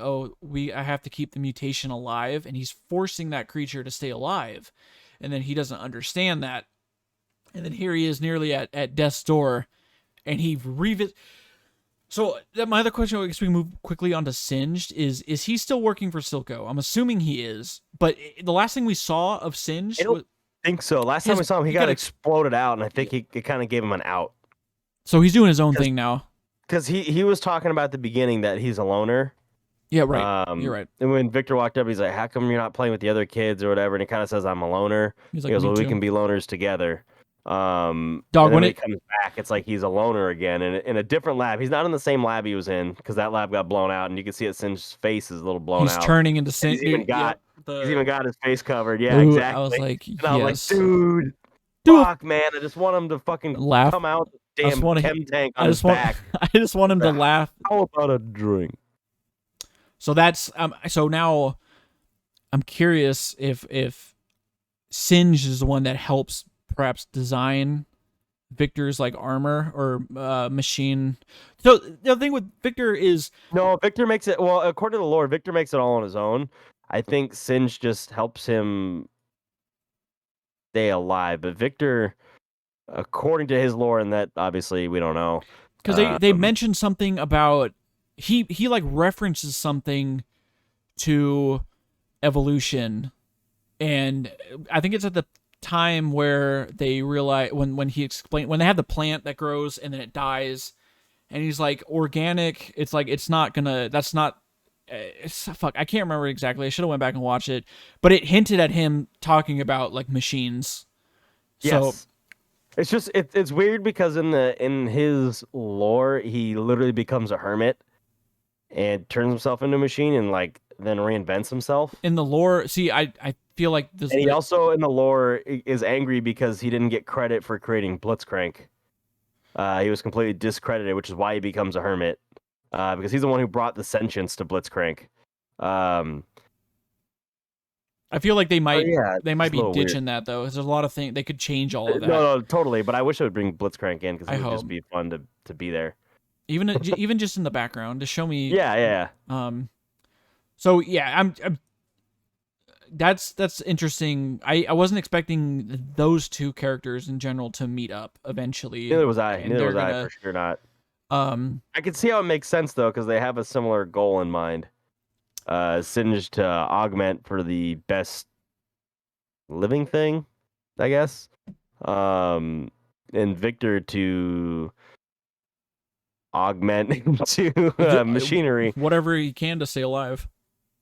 have to keep the mutation alive, and he's forcing that creature to stay alive, and then he doesn't understand that, and then here he is nearly at death's door, and he So my other question, as we move quickly onto Singed, is he still working for Silco? I'm assuming he is, but the last thing we saw of Singed, I don't think so. Last time we saw him, he got exploded out, and I think it kind of gave him an out. So he's doing his own thing now. Because he was talking about at the beginning that he's a loner. Yeah, right. You're right. And when Victor walked up, he's like, how come you're not playing with the other kids or whatever? And he kind of says, I'm a loner. He goes, well, we can be loners together. Dog, when he comes back, it's like he's a loner again in a different lab. He's not in the same lab he was in, because that lab got blown out, and you can see it. Singe's face is a little blown out. He's turning into Singe. He's even got his face covered. Yeah, exactly. I was like, I was like, dude, fuck, man. I just want him to fucking laugh. Come out. Damn chem tank on his back. I just want him to laugh. How about a drink? So that's so now I'm curious if Singe is the one that helps perhaps design Victor's armor or machine. So the thing with Victor is Victor makes it, well, according to the lore, Victor makes it all on his own. I think Singe just helps him stay alive, but Victor, according to his lore, and that obviously we don't know, because they mentioned something about he references something to evolution, and I think it's at the time where they realize when he explained, when they have the plant that grows and then it dies, and he's like organic. It's like it's not gonna. That's not. Fuck. I can't remember exactly. I should have went back and watched it, but it hinted at him talking about like machines. So Yes. It's just it's weird because in his lore he literally becomes a hermit and turns himself into a machine and like then reinvents himself. in the lore, see, I feel like this. And he also in the lore is angry because he didn't get credit for creating Blitzcrank. He was completely discredited, which is why he becomes a hermit. Because he's the one who brought the sentience to Blitzcrank. I feel like they might yeah, they might be ditching weird. that though. There's a lot of things they could change all of that. No, totally. But I wish it would bring Blitzcrank in because it would hope. just be fun to be there. Even just in the background to show me. Yeah. So yeah, I'm that's interesting. I wasn't expecting those two characters in general to meet up eventually. Neither was I. Neither was I, for sure not. I could see how it makes sense though, because they have a similar goal in mind. Singe to augment for the best living thing, I guess. And Victor to augment into machinery, whatever he can to stay alive.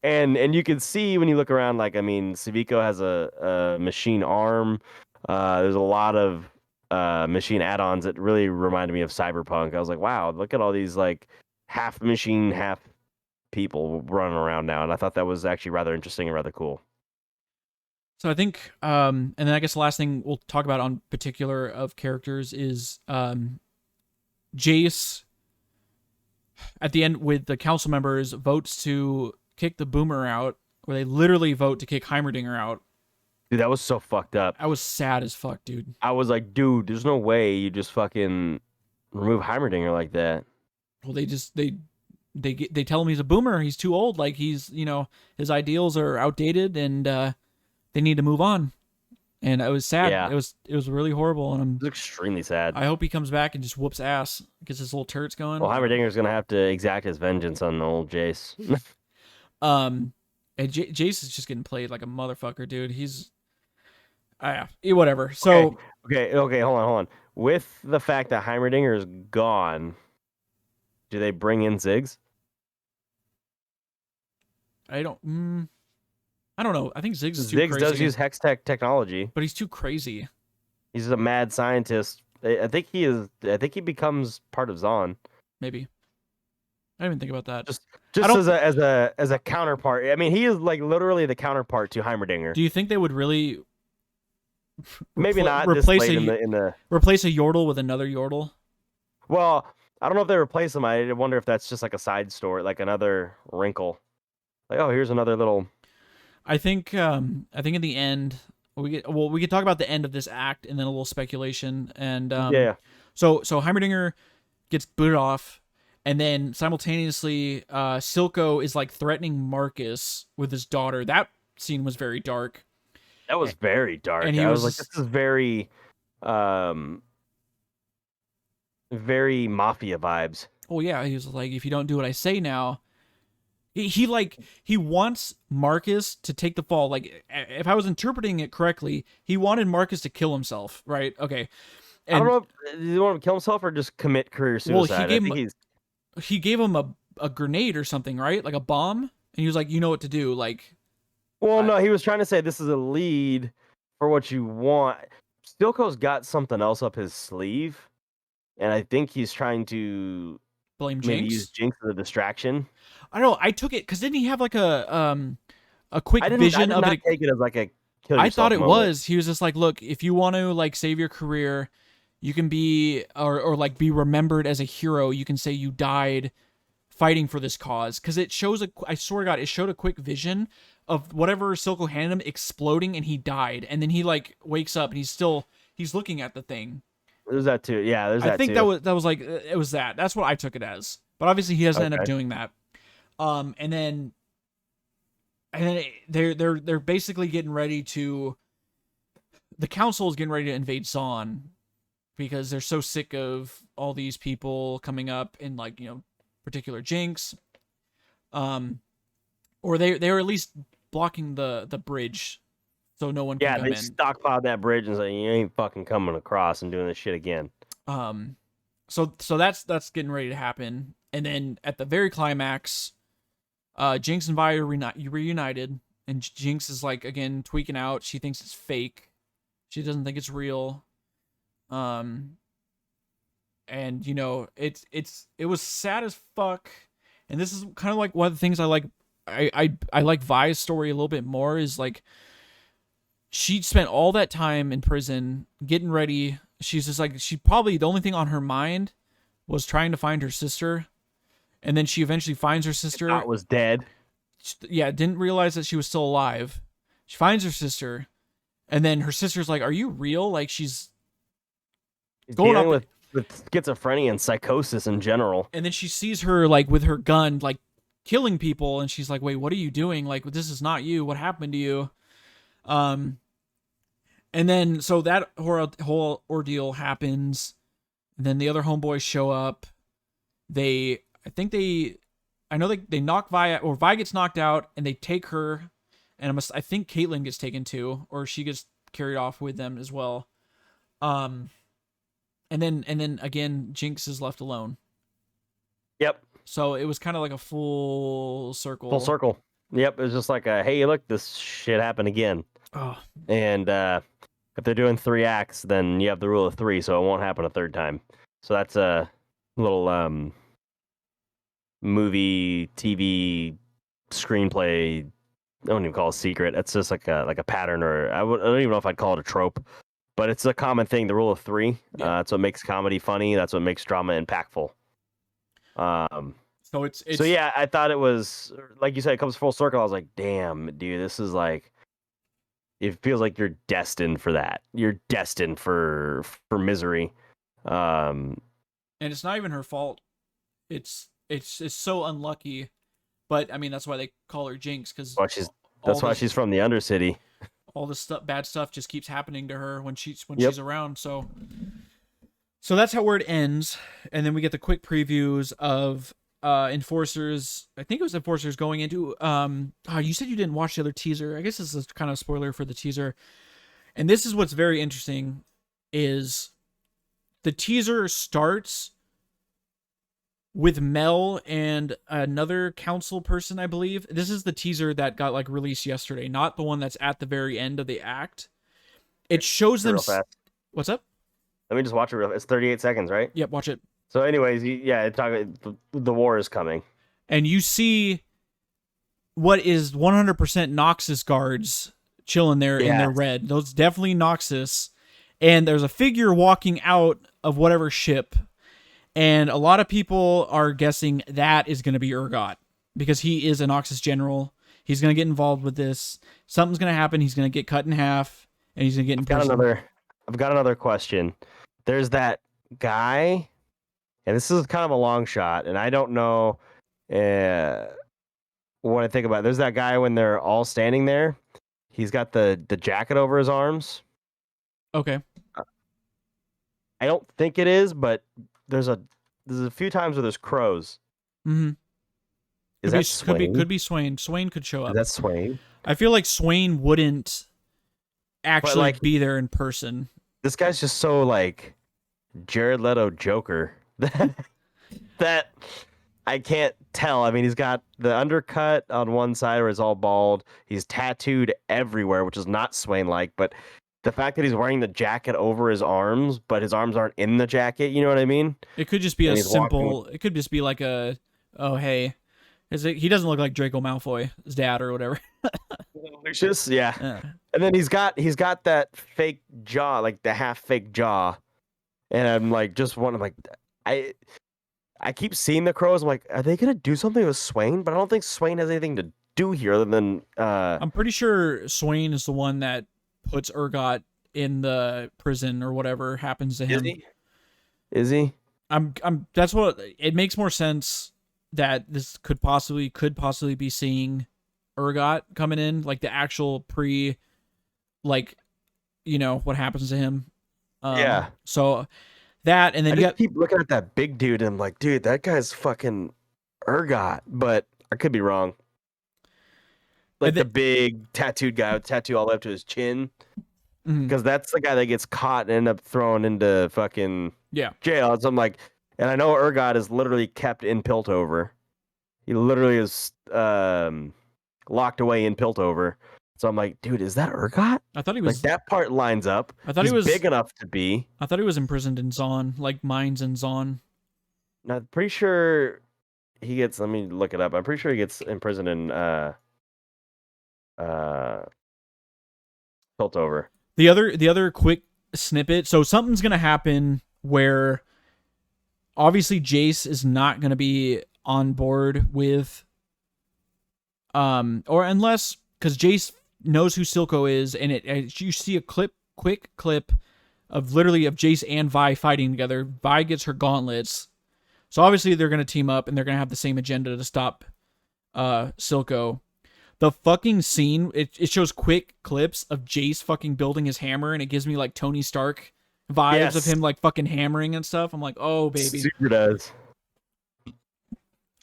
And you can see when you look around, like, I mean, Civico has a machine arm. There's a lot of machine add-ons that really reminded me of Cyberpunk. I was like, wow, look at all these like half machine, half people running around now, and I thought that was actually rather interesting and rather cool. So I think, and then I guess the last thing we'll talk about on particular of characters is Jace. At the end, with the council members, votes to kick the Boomer out, where they literally vote to kick Heimerdinger out. Dude, that was so fucked up. I was sad as fuck, dude. I was like, dude, there's no way you just fucking remove Heimerdinger like that. Well, they tell him he's a boomer. He's too old. Like he's, his ideals are outdated, and they need to move on. And it was sad. Yeah. It was really horrible, and it was extremely sad. I hope he comes back and just whoops ass, gets his little turrets going. Well, Heimerdinger's gonna have to exact his vengeance on the old Jace. And Jace is just getting played like a motherfucker, dude. He's, whatever. So okay, hold on. With the fact that Heimerdinger is gone, do they bring in Ziggs? I don't know. I think Ziggs is too Ziggs crazy. does use hex tech technology, but he's too crazy. He's a mad scientist. I think he is. I think he becomes part of Zon. Maybe. I didn't even think about that. Just as a counterpart. I mean, he is like literally the counterpart to Heimerdinger. Do you think they would really? Maybe not replace replace a Yordle with another Yordle. Well, I don't know if they replace him. I wonder if that's just like a side story, like another wrinkle. Like, oh, here's another little. I think in the end we could talk about the end of this act and then a little speculation and yeah. So Heimerdinger gets booted off, and then simultaneously Silco is like threatening Marcus with his daughter. That scene was very dark. That was very dark. And I was like, this is very very mafia vibes. Oh yeah, he was like, if you don't do what I say now. He wants Marcus to take the fall. Like, if I was interpreting it correctly, he wanted Marcus to kill himself, right? Okay. And, I don't know if he wanted to kill himself or just commit career suicide. Well, he gave him a grenade or something, right? Like a bomb, and he was like, you know what to do. Like, well, no, he was trying to say this is a lead for what you want. Stilco's got something else up his sleeve, and I think he's trying to blame maybe Jinx. Use Jinx as a distraction. I don't know. I took it because didn't he have like a quick vision of it? I did not take it as like a kill yourself I thought it moment. was. He was just like, look, if you want to like save your career, you can be or like be remembered as a hero. You can say you died fighting for this cause, because it shows I swear to God, it showed a quick vision of whatever Silco handed him exploding, and he died, and then he like wakes up and he's looking at the thing. There's that too. Yeah, there's that too. I think that was like it was that. That's what I took it as. But obviously he doesn't end up doing that. And then they're basically getting ready to. The council is getting ready to invade Zon because they're so sick of all these people coming up in like, particular Jinx. Or they're at least blocking the bridge so no one can come in. Yeah, they stockpiled that bridge and say, you ain't fucking coming across and doing this shit again. so that's getting ready to happen, and then at the very climax, Jinx and Vi are reunited, and Jinx is like again tweaking out. She thinks it's fake. She doesn't think it's real. Um, and it was sad as fuck. And this is kind of like one of the things I like. I like Vi's story a little bit more. Is like she spent all that time in prison getting ready. She's just like she probably the only thing on her mind was trying to find her sister, and then she eventually finds her sister. Thought was dead. Yeah, didn't realize that she was still alive. She finds her sister, and then her sister's like, "Are you real?" Like she's going up with schizophrenia and psychosis in general. And then she sees her like with her gun, like killing people, and she's like, "Wait, what are you doing? Like this is not you. What happened to you?" And then so that whole ordeal happens. And then the other homeboys show up. I know they knock Vi out, or Vi gets knocked out, and they take her, and I think Caitlyn gets taken too, or she gets carried off with them as well. And then again, Jinx is left alone. Yep. So it was kind of like a full circle. Full circle. Yep. It was just like hey, look, this shit happened again. Oh. And if they're doing 3 acts, then you have the rule of 3, so it won't happen a third time. So that's a little movie, TV, screenplay. I don't even call it a secret. It's just like a pattern, or I don't even know if I'd call it a trope, but it's a common thing. The rule of 3. Yeah. That's what makes comedy funny. That's what makes drama impactful. So it's so yeah, I thought it was like you said, it comes full circle. I was like, damn, dude, this is like. It feels like you're destined for that. You're destined for misery. And it's not even her fault. It's so unlucky. But I mean, that's why they call her Jinx, because that's why she's from the Undercity. All this bad stuff just keeps happening to her when she's around. So that's where it ends, and then we get the quick previews of Enforcers. I think it was Enforcers going into you said you didn't watch the other teaser. I guess this is kind of a spoiler for the teaser. And this is what's very interesting is the teaser starts with Mel and another council person, I believe. This is the teaser that got like released yesterday, not the one that's at the very end of the act. It shows them What's up? Let me just watch it real fast. It's 38 seconds, right? Yep, watch it. So anyways, the war is coming. And you see what is 100% Noxus guards chilling there in their red. Those definitely Noxus. And there's a figure walking out of whatever ship. And a lot of people are guessing that is going to be Urgot, because he is a Noxus general. He's going to get involved with this. Something's going to happen. He's going to get cut in half, and he's going to get in prison. I've got another question. There's that guy, and this is kind of a long shot, and I don't know what I think about it. There's that guy when they're all standing there. He's got the jacket over his arms. Okay. I don't think it is, but there's a few times where there's crows. Mm-hmm. Is that Swain? Could be Swain. Swain could show up. Is that Swain? I feel like Swain wouldn't actually be there in person. This guy's just so like Jared Leto Joker that I can't tell. I mean, he's got the undercut on one side where it's all bald. He's tattooed everywhere, which is not Swain-like, but the fact that he's wearing the jacket over his arms, but his arms aren't in the jacket, you know what I mean? It could just be a simple... It could just be like a... Oh, hey. He doesn't look like Draco Malfoy, his dad or whatever. Lucius, yeah. And then he's got that fake jaw, like the half fake jaw. And I'm like, I keep seeing the crows. I'm like, are they gonna do something with Swain? But I don't think Swain has anything to do here other than. I'm pretty sure Swain is the one that puts Urgot in the prison or whatever happens to him. Is he? That's what it makes more sense that this could possibly be seeing Urgot coming in, like the actual what happens to him. Yeah. So that, and then I keep looking at that big dude, and I'm like, dude, that guy's fucking Urgot, but I could be wrong. Like the big tattooed guy with tattoo all the way up to his chin. Because that's the guy that gets caught and end up thrown into fucking jail. So I'm like, And I know Urgot is literally kept in Piltover. He literally is locked away in Piltover. So I'm like, dude, is that Urgot? I thought he Like, was. that part lines up. I thought he He's was. big enough to be. I thought he was imprisoned in Zon, like mines in Zon. Now, I'm pretty sure he gets. Let me look it up. I'm pretty sure he gets imprisoned in Piltover. The other quick snippet. So something's gonna happen where obviously Jace is not gonna be on board with or unless because Jace knows who Silco is, and you see a quick clip of literally of Jace and Vi fighting together. Vi gets her gauntlets, so obviously they're gonna team up and they're gonna have the same agenda to stop Silco. The fucking scene, it shows quick clips of Jace fucking building his hammer, and it gives me like Tony Stark vibes of him like fucking hammering and stuff. I'm like, oh baby, super does.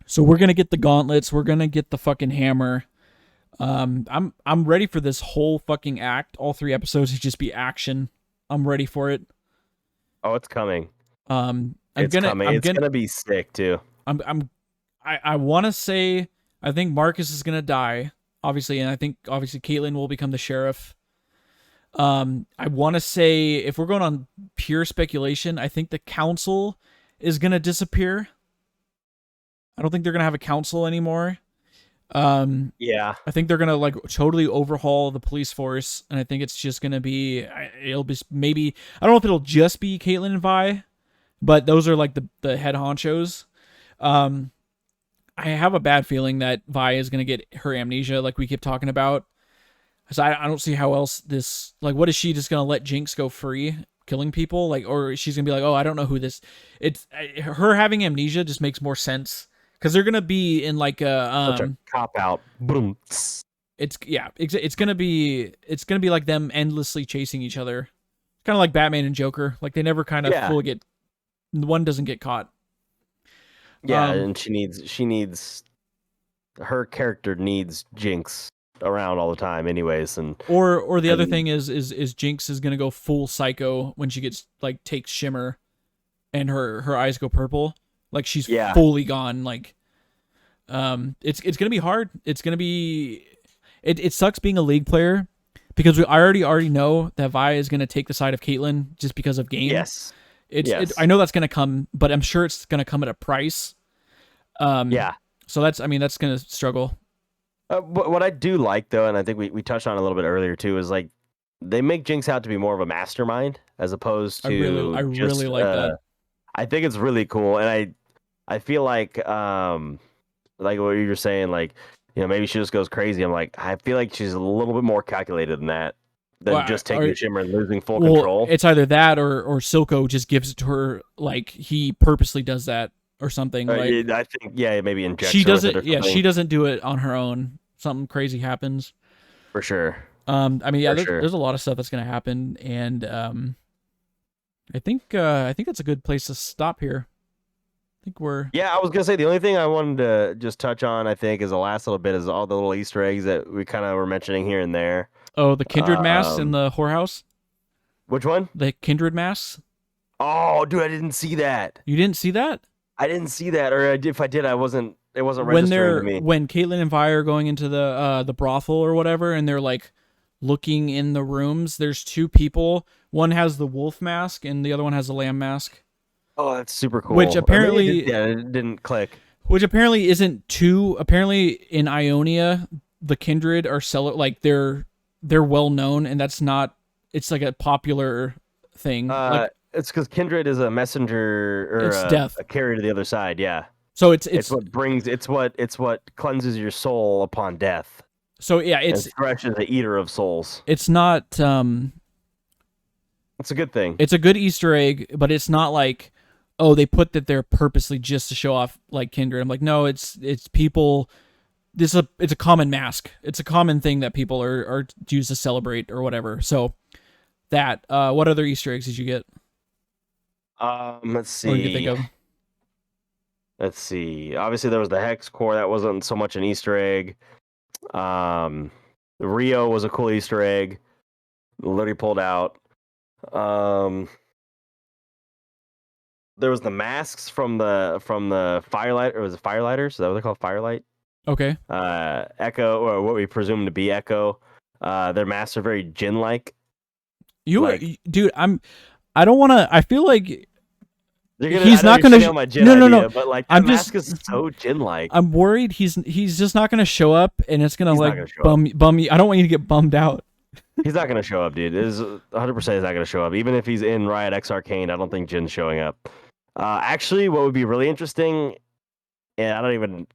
So we're gonna get the gauntlets, we're gonna get the fucking hammer. I'm ready for this whole fucking act. All 3 episodes to just be action. I'm ready for it. Oh, it's coming. It's gonna be sick too. I want to say I think Marcus is gonna die, obviously, and I think obviously Caitlyn will become the sheriff. I want to say if we're going on pure speculation, I think the council is gonna disappear. I don't think they're gonna have a council anymore. Yeah, I think they're gonna like totally overhaul the police force, and I think it's just gonna be it'll be maybe I don't know if it'll just be Caitlyn and Vi, but those are like the head honchos. I have a bad feeling that Vi is gonna get her amnesia, like we keep talking about. So I don't see how else this like what is she just gonna let Jinx go free killing people like or she's gonna be like, oh, I don't know who this. It's her having amnesia just makes more sense. Because they're gonna be in like a such a cop out. Boom. It's gonna be like them endlessly chasing each other, kind of like Batman and Joker. Like they never kind of fully get one doesn't get caught. Yeah, and she needs her character needs Jinx around all the time, anyways. And or the other thing is Jinx is gonna go full psycho when she gets like takes Shimmer, and her eyes go purple. Like she's fully gone. Like, it's gonna be hard. It's gonna be. It sucks being a League player because I already know that Vi is gonna take the side of Caitlyn just because of game. Yes. I know that's gonna come, but I'm sure it's gonna come at a price. So that's gonna struggle. But what I do like though, and I think we touched on it a little bit earlier too, is like they make Jinx out to be more of a mastermind as opposed to. I really like that. I think it's really cool, and I feel like what you were saying, like, you know, maybe she just goes crazy. I'm like, I feel like she's a little bit more calculated than that, than just taking the Shimmer and losing full control. It's either that or Silco just gives it to her, like he purposely does that or something. Like I think maybe injects she doesn't. Her with it or she doesn't do it on her own. Something crazy happens. For sure. There's a lot of stuff that's gonna happen, and I think that's a good place to stop here. I think we're. Yeah, I was gonna say the only thing I wanted to just touch on, I think, is the last little bit is all the little Easter eggs that we kind of were mentioning here and there. Oh, the Kindred masks in the whorehouse. Which one? The Kindred masks. Oh, dude, I didn't see that. You didn't see that? I didn't see that, or if I did, I wasn't. It wasn't registering to me. When Caitlyn and Vi are going into the brothel or whatever, and they're like looking in the rooms. There's 2 people. One has the wolf mask, and the other one has the lamb mask. Oh, that's super cool. Which apparently, it didn't click. Which apparently isn't too. Apparently in Ionia, the Kindred are they're well known, and that's not. It's like a popular thing. It's because Kindred is a messenger or death. A carrier to the other side. Yeah. So it's what cleanses your soul upon death. So yeah, it's Thresh is the eater of souls. It's not. It's a good thing. It's a good Easter egg, but it's not like, oh, they put that there purposely just to show off like Kindred. I'm like, no, it's people. It's a common mask. It's a common thing that people are used to celebrate or whatever. So that. What other Easter eggs did you get? Let's see. What did you think of? Let's see. Obviously, there was the Hex Core. That wasn't so much an Easter egg. Rio was a cool Easter egg. Literally pulled out. there was the masks from the Firelight, or was it Firelighters? Is that what they're called? Firelight? Okay. Echo, or what we presume to be Echo. Their masks are very Jin-like. Dude, I don't want to. I feel like he's not going to steal my Jin idea, but like that mask is so Jin-like. I'm worried he's just not going to show up, and it's going to like bum you. I don't want you to get bummed out. He's not going to show up, dude. It is 100% he's not going to show up. Even if he's in Riot X Arcane, I don't think Jin's showing up. Actually, what would be really interesting, and I don't even.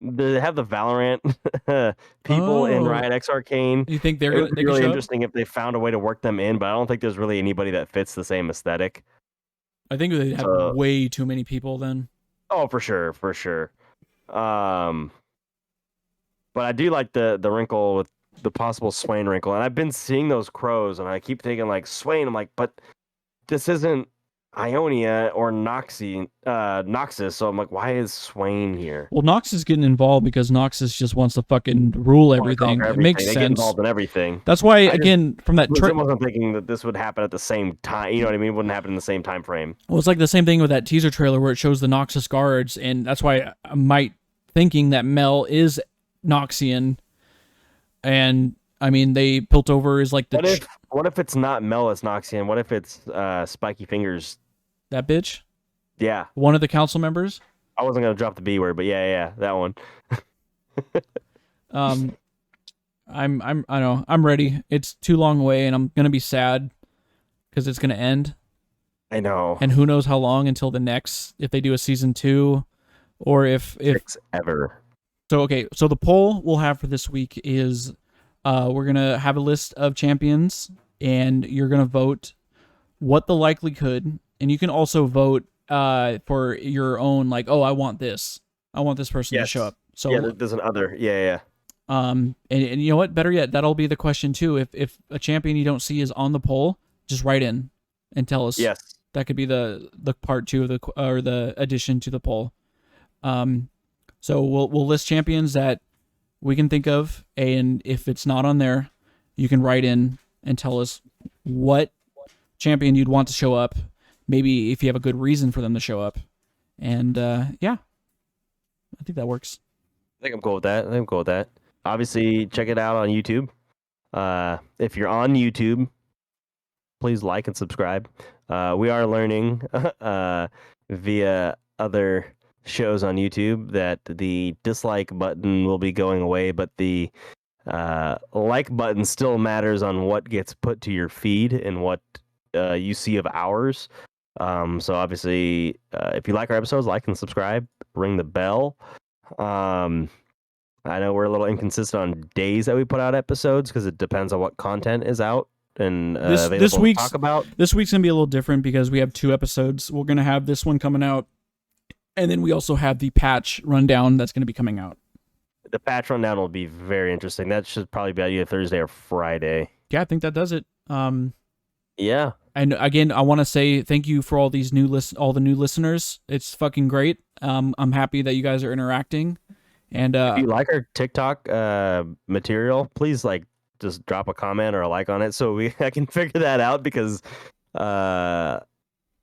They have the Valorant people in Riot X Arcane. You think they're going to be really interesting if they found a way to work them in, but I don't think there's really anybody that fits the same aesthetic. I think they have way too many people then. Oh, for sure. But I do like the wrinkle with the possible Swain wrinkle, and I've been seeing those crows, and I keep thinking like Swain. I'm like, but this isn't Ionia or Noxus, so I'm like, why is Swain here? Well, Noxus is getting involved because Noxus just wants to fucking rule everything. It makes sense. They get involved in everything. That's why, from that I wasn't thinking that this would happen at the same time. You know what I mean? It wouldn't happen in the same time frame. Well, it's like the same thing with that teaser trailer where it shows the Noxus guards, and that's why I might thinking that Mel is Noxian, and I mean they Piltover is like the. What if it's not Mel as Noxian? What if it's Spiky Fingers? That bitch? Yeah. One of the council members? I wasn't gonna drop the B word, but yeah, that one. I'm ready. It's too long away, and I'm gonna be sad because it's gonna end. I know. And who knows how long until the next, if they do a season 2, or if ever. So the poll we'll have for this week is, we're gonna have a list of champions, and you're gonna vote what the likelihood. And you can also vote for your own, like, I want this person to show up. So yeah, there's an other. Yeah. And you know what? Better yet, that'll be the question too. If a champion you don't see is on the poll, just write in and tell us. Yes. That could be the part 2 of the addition to the poll. So we'll list champions that we can think of, and if it's not on there, you can write in and tell us what champion you'd want to show up. Maybe if you have a good reason for them to show up. And yeah, I think that works. I think I'm cool with that. Obviously, check it out on YouTube. If you're on YouTube, please like and subscribe. We are learning via other shows on YouTube that the dislike button will be going away, but the like button still matters on what gets put to your feed and what you see of ours. So obviously, if you like our episodes, like and subscribe, ring the bell. I know we're a little inconsistent on days that we put out episodes because it depends on what content is out and this week's to talk about. This week's gonna be a little different because we have 2 episodes. We're gonna have this one coming out, and then we also have the patch rundown that's gonna be coming out. The patch rundown will be very interesting. That should probably be either Thursday or Friday. Yeah, I think that does it. Yeah. And again, I want to say thank you for all these all the new listeners. It's fucking great. I'm happy that you guys are interacting. And if you like our TikTok material, please just drop a comment or a like on it so I can figure that out, because I'm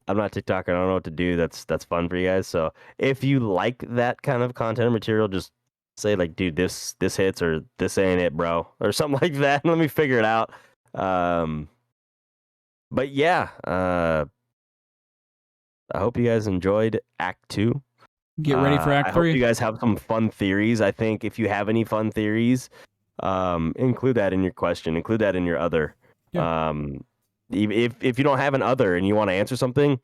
not TikTok. I don't know what to do. That's fun for you guys. So if you like that kind of content or material, just say like, dude, this hits, or this ain't it, bro, or something like that. Let me figure it out. But yeah, I hope you guys enjoyed Act 2. Get ready for Act 3. I hope you guys have some fun theories. I think if you have any fun theories, include that in your question. Include that in your other. Yeah. If you don't have an other and you want to answer something,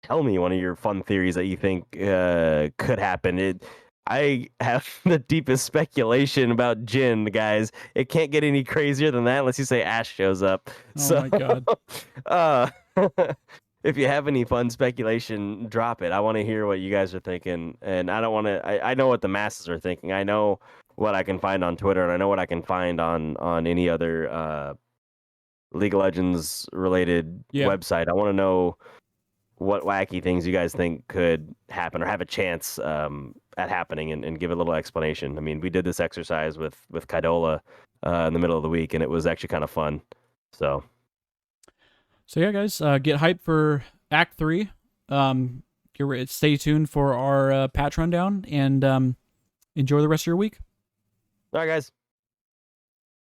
tell me one of your fun theories that you think could happen. I have the deepest speculation about Jin, guys. It can't get any crazier than that unless you say Ash shows up. Oh my god. If you have any fun speculation, drop it. I want to hear what you guys are thinking, and I don't want to. I know what the masses are thinking. I know what I can find on Twitter, and I know what I can find on any other League of Legends related website. I want to know what wacky things you guys think could happen or have a chance at happening, and give a little explanation. I mean, we did this exercise with Kaidola in the middle of the week, and it was actually kind of fun. So So yeah, guys, get hyped for Act 3. Stay tuned for our patch rundown, and enjoy the rest of your week. All right, guys.